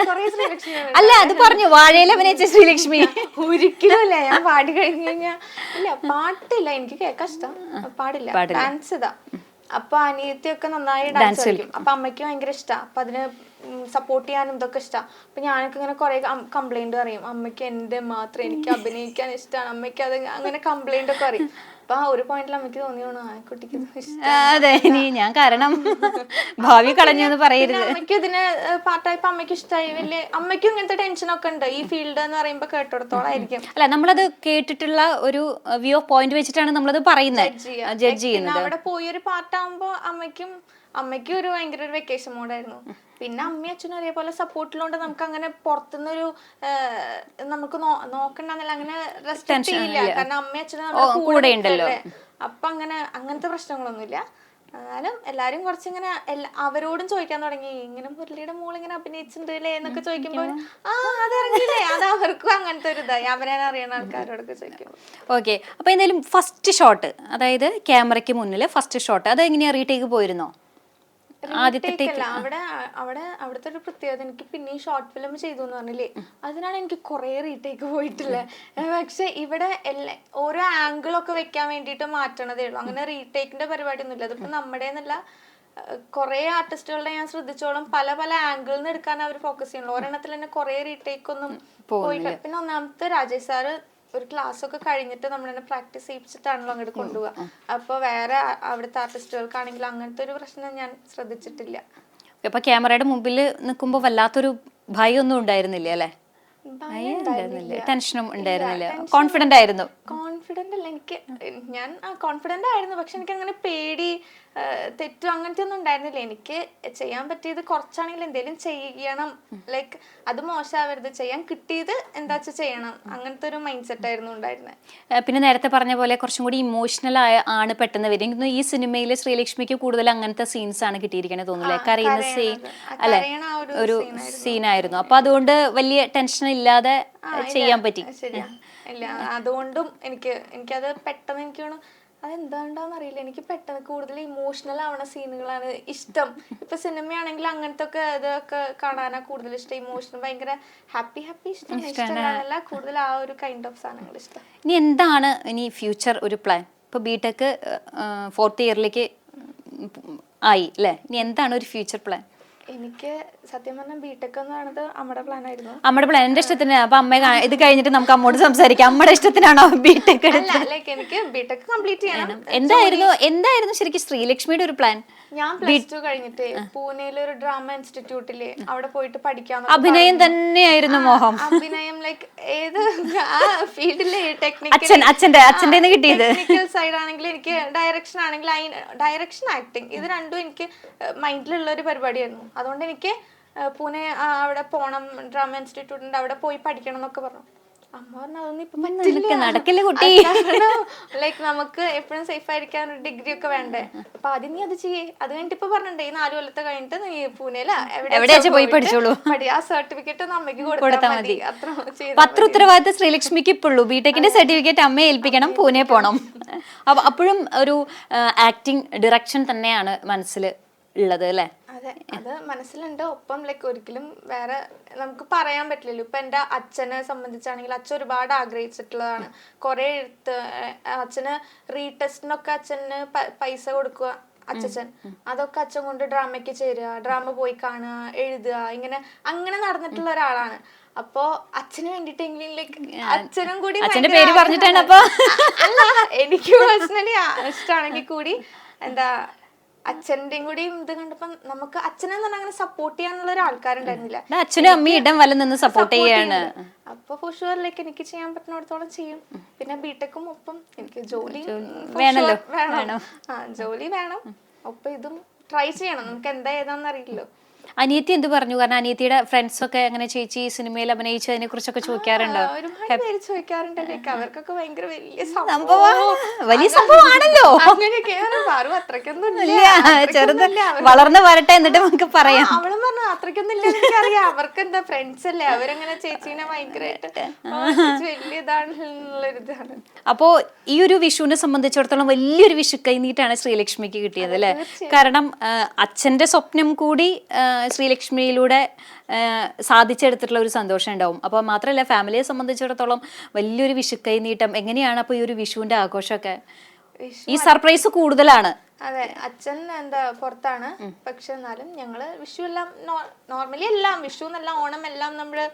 അല്ല, അത് പറഞ്ഞു വാഴയിൽ അഭിനയിച്ച ശ്രീലക്ഷ്മി. ഒരിക്കലും അല്ല, ഞാൻ പാടി കഴിഞ്ഞു കഴിഞ്ഞാ ഇല്ല, പാട്ടില്ല, എനിക്ക് കേൾക്കാൻ ഇഷ്ടം, പാടില്ല, ഡാൻസ് ഇതാ. അപ്പൊ അനിയത്തിയൊക്കെ നന്നായി ഡാൻസ് കളിക്കും. അപ്പൊ അമ്മയ്ക്ക് ഭയങ്കര ഇഷ്ടമാണ്. അപ്പൊ അതിന് സപ്പോർട്ട് ചെയ്യാനും ഇതൊക്കെ ഇഷ്ടമാണ്. അപ്പൊ ഞാനൊക്കെ ഇങ്ങനെ കുറെ കംപ്ലൈന്റ് പറയും, അമ്മയ്ക്ക് എന്റെ മാത്രം എനിക്ക് അഭിനയിക്കാൻ ഇഷ്ടമാണ്, അമ്മയ്ക്ക് അത് അങ്ങനെ കംപ്ലൈന്റ് ഒക്കെ പറയും. അപ്പൊ ആ ഒരു പോയിന്റിൽ അമ്മയ്ക്ക് തോന്നിയോണോ ആ കുട്ടിക്ക് അതെ, ഞാൻ കാരണം ഭാവി കളഞ്ഞു പറയരുത്. അമ്മയ്ക്ക് ഇതിന് പാട്ടായപ്പോ അമ്മയ്ക്ക് ഇഷ്ടമായി. വലിയ അമ്മയ്ക്കും ഇങ്ങനത്തെ ടെൻഷനൊക്കെ ഉണ്ട്. ഈ ഫീൽഡ് എന്ന് പറയുമ്പോ കേട്ടിടത്തോളായിരിക്കും. അല്ല, നമ്മളത് കേട്ടിട്ടുള്ള ഒരു വ്യൂ ഓഫ് പോയിന്റ് വെച്ചിട്ടാണ് നമ്മളത് പറയുന്നത്, ജഡ്ജ് ചെയ്യുന്നത്. അവിടെ പോയി ഒരു പാട്ടാകുമ്പോ അമ്മയ്ക്ക് ഒരു ഭയങ്കര ഒരു വെക്കേഷൻ മോഡായിരുന്നു. പിന്നെ അമ്മയും അച്ഛനും ഒരേപോലെ സപ്പോർട്ടിലുണ്ട്. നമുക്ക് അങ്ങനെ പുറത്തുനിന്നൊരു നമുക്ക് നോക്കണ്ടെന്നല്ല, അങ്ങനെ റെസ്ട്രിക്ട് ചെയ്യില്ല. കാരണം അമ്മയും അച്ഛനും കൂടെ ഉണ്ടല്ലോ. അപ്പൊ അങ്ങനത്തെ പ്രശ്നങ്ങളൊന്നുമില്ല. എന്നാലും എല്ലാരും കുറച്ചിങ്ങനെ അവരോടും ചോദിക്കാൻ തുടങ്ങി, ഇങ്ങനെ മുരളിയുടെ മോളിങ്ങനെ അഭിനയിച്ചിട്ടുണ്ടല്ലേ എന്നൊക്കെ ചോദിക്കുമ്പോ അതറിയില്ലേ, അത് അവർക്കും അങ്ങനത്തെ ഒരു ഇതായി, അവരെ അറിയുന്ന ആൾക്കാരോടൊക്കെ ചോദിക്കും. ഓക്കെ, അപ്പൊ എന്തായാലും ഫസ്റ്റ് ഷോട്ട്, അതായത് ക്യാമറയ്ക്ക് മുന്നിൽ ഫസ്റ്റ് ഷോട്ട്, അത് എങ്ങനെയാ റീടേക്ക് പോയിരുന്നോ? അവിടുത്തെ ഒരു പ്രത്യേകത, എനിക്ക് പിന്നെയും ഷോർട്ട് ഫിലിം ചെയ്തു എന്ന് പറഞ്ഞില്ലേ, അതിനാണ് എനിക്ക് കുറെ റീടേക്ക് പോയിട്ടില്ല. പക്ഷെ ഇവിടെ ഓരോ ആംഗിളൊക്കെ വെക്കാൻ വേണ്ടിയിട്ട് മാറ്റണതേ ഉള്ളൂ. അങ്ങനെ റീടേക്കിന്റെ പരിപാടി ഒന്നുമില്ല. അതിപ്പോ നമ്മുടെ എന്നല്ല, കുറെ ആർട്ടിസ്റ്റുകളുടെ ഞാൻ ശ്രദ്ധിച്ചോളം പല പല ആംഗിളിൽ നിന്ന് എടുക്കാൻ അവർ ഫോക്കസ് ചെയ്യണല്ലോ. ഒരെണ്ണത്തിൽ തന്നെ കുറെ റീടേക്ക് ഒന്നും പോയിട്ടില്ല. പിന്നെ ഒന്നാമത്തെ രാജേഷ് സാറ് ഒരു ക്ലാസ് ഒക്കെ കഴിഞ്ഞിട്ട് നമ്മളെ പ്രാക്ടീസ് ചെയ്യിച്ചിട്ടാണല്ലോ അങ്ങോട്ട് കൊണ്ടുപോവുക. അപ്പൊ വേറെ അവിടുത്തെ ആർട്ടിസ്റ്റുകൾക്കാണെങ്കിലും അങ്ങനത്തെ ഒരു പ്രശ്നം ഞാൻ ശ്രദ്ധിച്ചിട്ടില്ല. അപ്പൊ ക്യാമറയുടെ മുമ്പിൽ നിൽക്കുമ്പോ വല്ലാത്തൊരു ഭയം ഒന്നും ഉണ്ടായിരുന്നില്ല അല്ലെ? ടെൻഷനും ഉണ്ടായിരുന്നില്ല, കോൺഫിഡന്റ് ആയിരുന്നു? കോൺഫിഡന്റ് അല്ല, ഞാൻ കോൺഫിഡന്റ് ആയിരുന്നു. പക്ഷെ എനിക്ക് അങ്ങനെ പേടി തെറ്റും അങ്ങനത്തെ ഒന്നും ഉണ്ടായിരുന്നില്ല. എനിക്ക് ചെയ്യാൻ പറ്റിയത് കുറച്ചാണെങ്കിൽ എന്തെങ്കിലും ചെയ്യണം, ലൈക്ക് അത് മോശമാവരുത്, ചെയ്യാൻ കിട്ടിയത് എന്താ വെച്ചാൽ ചെയ്യണം, അങ്ങനത്തെ ഒരു മൈൻഡ് സെറ്റ് ആയിരുന്നു ഉണ്ടായിരുന്നത്. പിന്നെ നേരത്തെ പറഞ്ഞ പോലെ കുറച്ചും കൂടി ഇമോഷണൽ ആണ് പെട്ടെന്ന് വരും. ഈ സിനിമയിൽ ശ്രീലക്ഷ്മിക്ക് കൂടുതൽ അങ്ങനത്തെ സീൻസ് ആണ് കിട്ടിയിരിക്കണേ തോന്നുന്നില്ലേ? കരയുന്ന സീൻ അല്ലെ, ഒരു സീനായിരുന്നു. അപ്പൊ അതുകൊണ്ട് വലിയ ടെൻഷൻ ഇല്ലാതെ ചെയ്യാൻ പറ്റി. ഇല്ല, അതുകൊണ്ടും എനിക്കത് പെട്ടെന്ന് എനിക്ക് അതെന്താണ്ടാന്ന് അറിയില്ല, എനിക്ക് പെട്ടെന്ന് കൂടുതൽ ഇമോഷണൽ ആവണ സീനുകളാണ് ഇഷ്ടം. ഇപ്പൊ സിനിമയാണെങ്കിൽ അങ്ങനത്തെ ഒക്കെ ഇതൊക്കെ കാണാനാ കൂടുതൽ ഇഷ്ടം. ഇമോഷണൽ ഭയങ്കര ഹാപ്പി ഇഷ്ടമല്ല, കൂടുതൽ ആ ഒരു കൈൻഡ് ഓഫ് സാധനങ്ങൾ ഇഷ്ടം. ഇനി എന്താണ് ഇനി ഫ്യൂച്ചർ ഒരു പ്ലാൻ? ഇപ്പൊ ബിടെക് 4th ഇയറിലേക്ക് ആയി അല്ലേ? ഇനി എന്താണ് ഒരു ഫ്യൂച്ചർ പ്ലാൻ? എനിക്ക് സത്യം പറഞ്ഞാൽ ബിടെക് എന്ന് പറയുന്നത് അമ്മയുടെ പ്ലാൻ ആയിരുന്നു. അമ്മയുടെ പ്ലാൻ എന്റെ ഇഷ്ടത്തിന്. അപ്പൊ അമ്മ ഇത് കഴിഞ്ഞിട്ട് നമുക്ക് അമ്മോട് സംസാരിക്കാം. അമ്മയുടെ ഇഷ്ടത്തിനാണോ ബിടെക്? എനിക്ക് ബിടെക് കംപ്ലീറ്റ് ചെയ്യണം. എന്തായിരുന്നു ശരിക്കും ശ്രീലക്ഷ്മിയുടെ ഒരു പ്ലാൻ? ഞാൻ +2 കഴിഞ്ഞിട്ട് പൂനെയിലെ ഒരു ഡ്രാമ ഇൻസ്റ്റിറ്റ്യൂട്ടില് അവിടെ പോയിട്ട് പഠിക്കാൻ. അഭിനയം തന്നെയായിരുന്നു മോഹം? അഭിനയം ലൈക്ക് ഏത് ആ ഫീൽഡിലെ അച്ഛൻ്റെ കിട്ടിയത് ടെക്നിക്കൽ സൈഡ് ആണെങ്കിൽ എനിക്ക് ഡയറക്ഷൻ ആണെങ്കിൽ ഡയറക്ഷൻ ആക്ടിങ് ഇത് രണ്ടും എനിക്ക് മൈൻഡിലുള്ള ഒരു പരിപാടിയായിരുന്നു. അതുകൊണ്ട് എനിക്ക് പൂനെ അവിടെ പോണം, ഡ്രാമ ഇൻസ്റ്റിറ്റ്യൂട്ടിന്റെ അവിടെ പോയി പഠിക്കണം എന്നൊക്കെ പറഞ്ഞു. അമ്മ പറഞ്ഞു അതൊന്നും ഇപ്പൊ നടക്കില്ല കുട്ടി, ലൈക്ക് നമുക്ക് എപ്പോഴും സേഫ് ആയിരിക്കാൻ ഒരു ഡിഗ്രി ഒക്കെ വേണ്ടേ. അപ്പൊ ആദ്യം നീ അത് ചെയ്യേ, അത് കഴിഞ്ഞിട്ട് ഇപ്പൊ പറഞ്ഞിട്ടേ ഈ 4 കൊല്ലത്തെ കഴിഞ്ഞിട്ട് നീ പൂനെയില എവിടെയാ പോയി പഠിച്ചോളൂ, ആ സർട്ടിഫിക്കറ്റ് ഒന്ന് അമ്മയ്ക്ക് കൊടുത്താൽ മതി. അത്ര ഉത്തരവാദിത്തം ശ്രീലക്ഷ്മിക്ക് ഇപ്പോഴുള്ളൂ. ബിടെക്കിന്റെ സർട്ടിഫിക്കറ്റ് അമ്മയെ ഏൽപ്പിക്കണം, പൂനെ പോണം. അപ്പൊ അപ്പോഴും ഒരു ആക്ടിങ് ഡയറക്ഷൻ തന്നെയാണ് മനസ്സിൽ ഉള്ളത് അല്ലേ? അതെ, അത് മനസ്സിലുണ്ട്. ഒപ്പം ലൈക്ക് ഒരിക്കലും വേറെ നമുക്ക് പറയാൻ പറ്റില്ലല്ലോ. ഇപ്പൊ എന്റെ അച്ഛനെ സംബന്ധിച്ചാണെങ്കിൽ അച്ഛൻ ഒരുപാട് ആഗ്രഹിച്ചിട്ടുള്ളതാണ് കുറെ എഴുത്ത്. അച്ഛന് റീടെസ്റ്റിനൊക്കെ അച്ഛന് പൈസ കൊടുക്കുക അച്ഛൻ. അതൊക്കെ അച്ഛൻ കൊണ്ട് ഡ്രാമയ്ക്ക് ചേരുക, ഡ്രാമ പോയി കാണുക, എഴുതുക, അങ്ങനെ നടന്നിട്ടുള്ള ഒരാളാണ്. അപ്പോ അച്ഛന് വേണ്ടിട്ടെങ്കിലും ലൈക്ക് അച്ഛനും കൂടി അച്ഛന്റെ പേര് പറഞ്ഞിട്ടാണ് അപ്പൊ അല്ല, എനിക്ക് പേഴ്സണലി ഇഷ്ടമാണെങ്കിൽ കൂടി എന്താ അച്ഛന്റെയും കൂടി ഇത് കണ്ടപ്പോ നമുക്ക് അച്ഛനെ തന്നെ അങ്ങനെ സപ്പോർട്ട് ചെയ്യാനുള്ള ഒരു ആൾക്കാരുണ്ടായിരുന്നില്ല. അച്ഛനും അമ്മയും ഇടം വല്ല നിന്ന് സപ്പോർട്ട് ചെയ്യാണ്. അപ്പൊ ഫോർ ഷുവർ ലൈക്ക് എനിക്ക് ചെയ്യാൻ പറ്റുന്നിടത്തോളം ചെയ്യും. പിന്നെ ബിടെക്കും ഒപ്പം എനിക്ക് ജോലി വേണല്ലോ, വേണം. ജോലി വേണം, ഒപ്പം ഇതും ട്രൈ ചെയ്യണം. നമുക്ക് എന്താ ഏതാന്ന് അറിയില്ലല്ലോ. അനിയത്തി എന്ത് പറഞ്ഞു? കാരണം അനിയത്തിയുടെ ഫ്രണ്ട്സ് ഒക്കെ അങ്ങനെ ചേച്ചി സിനിമയിൽ അഭിനയിച്ചതിനെ കുറിച്ചൊക്കെ ചോദിക്കാറുണ്ടോ? ഒരുപാട് പേര് ചോദിക്കാറുണ്ട്. ലൈക്ക് അവർക്കൊക്കെ ഭയങ്കര വലിയ സംഭവമാണല്ലോ. അങ്ങനെയൊക്കെയാണ്. പാറു അത്രയ്ക്കൊന്നും ചെറുത് വളർന്നു വരട്ടെ എന്നിട്ട് നമുക്ക് പറയാം. അവളും പറഞ്ഞു അത്രയ്ക്കൊന്നും ഇല്ല, എനിക്കറിയാം. അവർക്ക് എന്താ ഫ്രണ്ട്സ് അല്ലേ, അവരങ്ങനെ ചേച്ചീനെ ഭയങ്കരമായിട്ട് വലിയ ഇതാണുള്ളൊരിതാണ്. അപ്പോ ഈ ഒരു വിഷുവിനെ സംബന്ധിച്ചിടത്തോളം വലിയൊരു വിഷു കൈനീട്ടാണ് ശ്രീലക്ഷ്മിക്ക് കിട്ടിയത് അല്ലെ? കാരണം അച്ഛന്റെ സ്വപ്നം കൂടി ശ്രീലക്ഷ്മിയിലൂടെ സാധിച്ചെടുത്തിട്ടുള്ള ഒരു സന്തോഷം ഉണ്ടാവും. അപ്പോൾ മാത്രമല്ല ഫാമിലിയെ സംബന്ധിച്ചിടത്തോളം വലിയൊരു വിഷു കൈനീട്ടം. എങ്ങനെയാണ് അപ്പോൾ ഈ ഒരു വിഷുവിന്റെ ആഘോഷമൊക്കെ? ഈ സർപ്രൈസ് കൂടുതലാണ്. അതെ, അച്ഛൻ എന്താ പുറത്താണ്. പക്ഷെ എന്നാലും ഞങ്ങള് വിഷു എല്ലാം നോർമലി എല്ലാം വിഷു എന്നല്ല ഓണം എല്ലാം നമ്മള്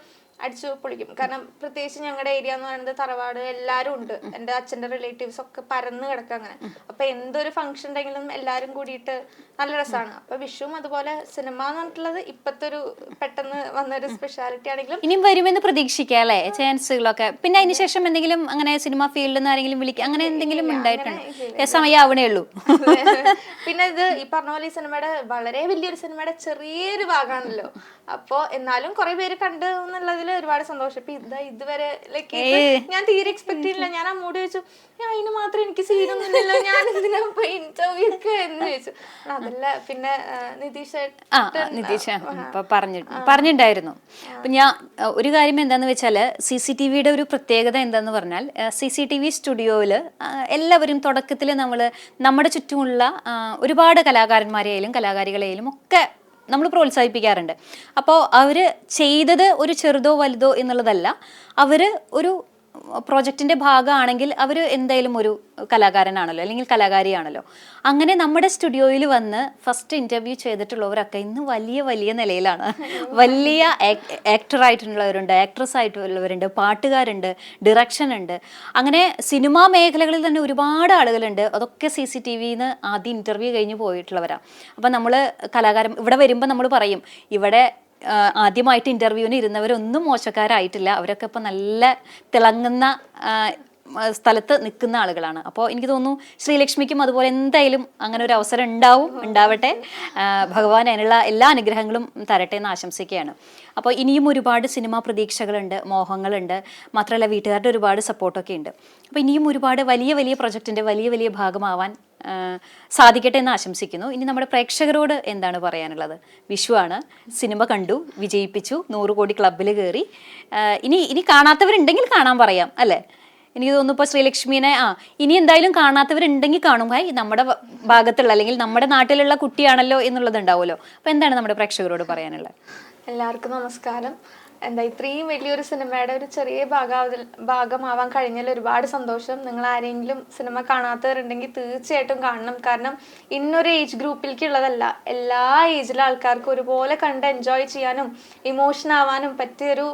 അടിച്ചു പൊളിക്കും. കാരണം പ്രത്യേകിച്ച് ഞങ്ങളുടെ ഏരിയ എന്ന് പറയുന്നത് തറവാട് എല്ലാരും ഉണ്ട്. എന്റെ അച്ഛന്റെ റിലേറ്റീവ്സ് ഒക്കെ പരന്ന് കിടക്കുക അങ്ങനെ. അപ്പൊ എന്തൊരു ഫംഗ്ഷൻ ഉണ്ടെങ്കിലും എല്ലാരും കൂടിയിട്ട് നല്ല രസമാണ്. അപ്പൊ വിഷുവും അതുപോലെ സിനിമ എന്ന് പറഞ്ഞിട്ടുള്ളത് ഇപ്പത്തെ ഒരു പെട്ടെന്ന് വന്നൊരു സ്പെഷ്യാലിറ്റി ആണെങ്കിലും ഇനിയും വരുമെന്ന് പ്രതീക്ഷിക്കാം അല്ലെ, ചാൻസുകളൊക്കെ. പിന്നെ അതിനുശേഷം എന്തെങ്കിലും അങ്ങനെ സിനിമ ഫീൽഡിൽ നിന്ന് ആരെങ്കിലും വിളിക്കുക അങ്ങനെ എന്തെങ്കിലും ഉണ്ടായിട്ടുണ്ടോ? സമയാവണേ ഉള്ളൂ. പിന്നെ ഇത് ഈ പറഞ്ഞ പോലെ ഈ സിനിമയുടെ വളരെ വലിയൊരു സിനിമയുടെ ചെറിയൊരു ഭാഗമാണല്ലോ. അപ്പൊ എന്നാലും കുറെ പേര് കണ്ടു എന്നുള്ളതിൽ ഒരുപാട് സന്തോഷം. ഇപ്പൊ ഇതുവരെ ലൈക്ക് ഞാൻ തീരെ എക്സ്പെക്ട് ചെയ്തില്ല. ഞാൻ അമ്മോട് ചോദിച്ചു, അതിന് മാത്രം എനിക്ക് സീനൊന്നുമില്ലല്ലോ, ഞാൻ എന്തിനാ ഇന്റർവ്യൂ ഒക്കെ എന്ന് ചോദിച്ചു. അതല്ല, പിന്നെ നിതീഷ് പറഞ്ഞിട്ടുണ്ടായിരുന്നു. അപ്പൊ ഞാൻ ഒരു കാര്യം എന്താന്ന് വെച്ചാല് CCTVയുടെ ഒരു പ്രത്യേകത എന്താന്ന് പറഞ്ഞാൽ CCTV സ്റ്റുഡിയോയില് എല്ലാവരും തുടക്കത്തിൽ നമ്മുടെ ചുറ്റുമുള്ള ഒരുപാട് കലാകാരന്മാരെയായാലും കലാകാരികളെയായാലും ഒക്കെ നമ്മൾ പ്രോത്സാഹിപ്പിക്കാറുണ്ട്. അപ്പോൾ അവർ ചെയ്തത് ഒരു ചെറുതോ വലുതോ എന്നുള്ളതല്ല, അവർ ഒരു പ്രോജക്റ്റിൻ്റെ ഭാഗമാണെങ്കിൽ അവർ എന്തായാലും ഒരു കലാകാരനാണല്ലോ അല്ലെങ്കിൽ കലാകാരിയാണല്ലോ. അങ്ങനെ നമ്മുടെ സ്റ്റുഡിയോയിൽ വന്ന് ഫസ്റ്റ് ഇൻ്റർവ്യൂ ചെയ്തിട്ടുള്ളവരൊക്കെ ഇന്ന് വലിയ വലിയ നിലയിലാണ്. വലിയ ആക്ടറായിട്ടുള്ളവരുണ്ട്, ആക്ട്രസ് ആയിട്ടുള്ളവരുണ്ട്, പാട്ടുകാരുണ്ട്, ഡിറക്ഷൻ ഉണ്ട്. അങ്ങനെ സിനിമാ മേഖലകളിൽ തന്നെ ഒരുപാട് ആളുകളുണ്ട്. അതൊക്കെ CCTVന്ന് ആദ്യം ഇൻ്റർവ്യൂ കഴിഞ്ഞ് പോയിട്ടുള്ളവരാണ്. അപ്പം നമ്മൾ കലാകാരൻ ഇവിടെ വരുമ്പോൾ നമ്മൾ പറയും, ഇവിടെ ആദ്യമായിട്ട് ഇൻ്റർവ്യൂവിന് ഇരുന്നവരൊന്നും മോശക്കാരായിട്ടില്ല, അവരൊക്കെ ഇപ്പം നല്ല തിളങ്ങുന്ന സ്ഥലത്ത് നിൽക്കുന്ന ആളുകളാണ്. അപ്പോൾ എനിക്ക് തോന്നുന്നു ശ്രീലക്ഷ്മിക്കും അതുപോലെ എന്തായാലും അങ്ങനെ ഒരു അവസരം ഉണ്ടാവട്ടെ. ഭഗവാൻ അതിനുള്ള എല്ലാ അനുഗ്രഹങ്ങളും തരട്ടെ എന്ന് ആശംസിക്കുകയാണ്. അപ്പോൾ ഇനിയും ഒരുപാട് സിനിമാ പ്രതീക്ഷകളുണ്ട്, മോഹങ്ങളുണ്ട്. മാത്രമല്ല വീട്ടുകാരുടെ ഒരുപാട് സപ്പോർട്ടൊക്കെ ഉണ്ട്. അപ്പോൾ ഇനിയും ഒരുപാട് വലിയ വലിയ പ്രൊജക്റ്റിൻ്റെ വലിയ വലിയ ഭാഗമാവാൻ സാധിക്കട്ടെ എന്ന് ആശംസിക്കുന്നു. ഇനി നമ്മുടെ പ്രേക്ഷകരോട് എന്താണ് പറയാനുള്ളത്? വിഷുവാണ്, സിനിമ കണ്ടു, വിജയിപ്പിച്ചു, 100 കോടി ക്ലബിൽ കയറി. ഇനി കാണാത്തവരുണ്ടെങ്കിൽ കാണാൻ പറയാം അല്ലേ? എനിക്ക് തോന്നുന്നു ഇപ്പോൾ ശ്രീലക്ഷ്മിനെ ഇനി എന്തായാലും കാണാത്തവരുണ്ടെങ്കിൽ കാണും. നമ്മുടെ ഭാഗത്തുള്ള അല്ലെങ്കിൽ നമ്മുടെ നാട്ടിലുള്ള കുട്ടിയാണല്ലോ എന്നുള്ളത് ഉണ്ടാവുമല്ലോ. അപ്പോൾ എന്താണ് നമ്മുടെ പ്രേക്ഷകരോട് പറയാനുള്ളത്? എല്ലാവർക്കും നമസ്കാരം. ഇത്രയും വലിയൊരു സിനിമയുടെ ഒരു ചെറിയ ഭാഗമാവാൻ കഴിഞ്ഞാൽ ഒരുപാട് സന്തോഷം. നിങ്ങൾ ആരെങ്കിലും സിനിമ കാണാത്തവരുണ്ടെങ്കിൽ തീർച്ചയായിട്ടും കാണണം. കാരണം ഇന്നൊരു ഏജ് ഗ്രൂപ്പിലേക്കുള്ളതല്ല, എല്ലാ ഏജിലെ ആൾക്കാർക്കും ഒരുപോലെ കണ്ട് എൻജോയ് ചെയ്യാനും ഇമോഷൻ ആവാനും പറ്റിയൊരു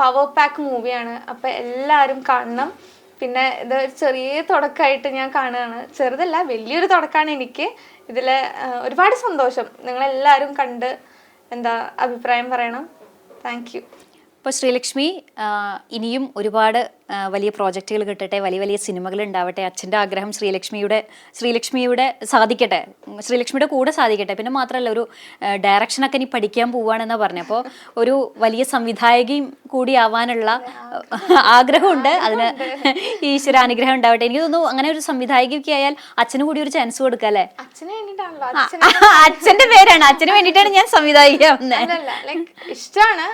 പവർ പാക്ക് മൂവിയാണ്. അപ്പം എല്ലാവരും കാണണം. പിന്നെ ഇത് ഒരു ചെറിയ തുടക്കമായിട്ട് ഞാൻ കാണുകയാണ്. ചെറുതല്ല, വലിയൊരു തുടക്കമാണ് എനിക്ക്. ഇതിൽ ഒരുപാട് സന്തോഷം. നിങ്ങളെല്ലാവരും കണ്ട് അഭിപ്രായം പറയണം. Thank you. ഇപ്പോൾ ശ്രീലക്ഷ്മി ഇനിയും ഒരുപാട് വലിയ പ്രോജക്റ്റുകൾ കിട്ടട്ടെ, വലിയ വലിയ സിനിമകൾ ഉണ്ടാവട്ടെ. അച്ഛൻ്റെ ആഗ്രഹം ശ്രീലക്ഷ്മിയുടെ സാധിക്കട്ടെ, ശ്രീലക്ഷ്മിയുടെ കൂടെ സാധിക്കട്ടെ. പിന്നെ മാത്രമല്ല ഒരു ഡയറക്ഷനൊക്കെ ഇനി പഠിക്കാൻ പോവുകയാണെന്നാണ് പറഞ്ഞത്. അപ്പോൾ ഒരു വലിയ സംവിധായകയും കൂടി ആവാനുള്ള ആഗ്രഹമുണ്ട്. അതിന് ഈശ്വരാനുഗ്രഹം ഉണ്ടാവട്ടെ. എനിക്ക് തോന്നുന്നു അങ്ങനെ ഒരു സംവിധായകയ്ക്ക് ആയാൽ അച്ഛന് കൂടി ഒരു ചാൻസ് കൊടുക്കാം അല്ലേ? അച്ഛന്റെ പേരാണ്, അച്ഛന് വേണ്ടിയിട്ടാണ് ഞാൻ സംവിധായിക. ഇഷ്ടമാണ്,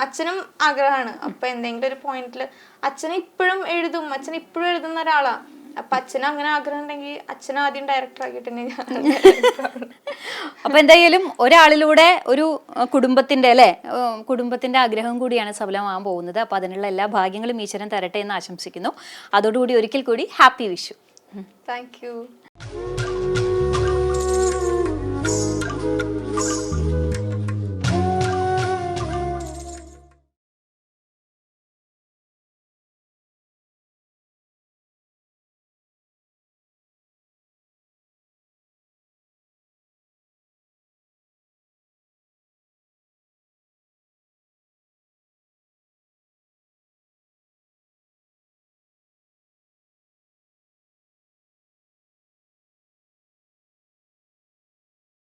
അച്ഛനും ആഗ്രഹമാണ്. അപ്പൊ എന്തെങ്കിലും ഒരു പോയിന്റിൽ അച്ഛൻ ഇപ്പോഴും എഴുതുന്ന ഒരാളാ. അപ്പൊ അച്ഛനും അങ്ങനെ ആഗ്രഹം ഉണ്ടെങ്കിൽ അച്ഛനും ആദ്യം ഡയറക്ടർ ആക്കിയിട്ടുണ്ടെങ്കിൽ അപ്പൊ എന്തായാലും ഒരാളിലൂടെ ഒരു കുടുംബത്തിന്റെ അല്ലെ കുടുംബത്തിന്റെ ആഗ്രഹം കൂടിയാണ് സഫലമാകാൻ പോകുന്നത്. അപ്പൊ അതിനുള്ള എല്ലാ ഭാഗ്യങ്ങളും ഈശ്വരൻ തരട്ടെ എന്ന് ആശംസിക്കുന്നു. അതോടുകൂടി ഒരിക്കൽ കൂടി ഹാപ്പി വിഷു. Thank you.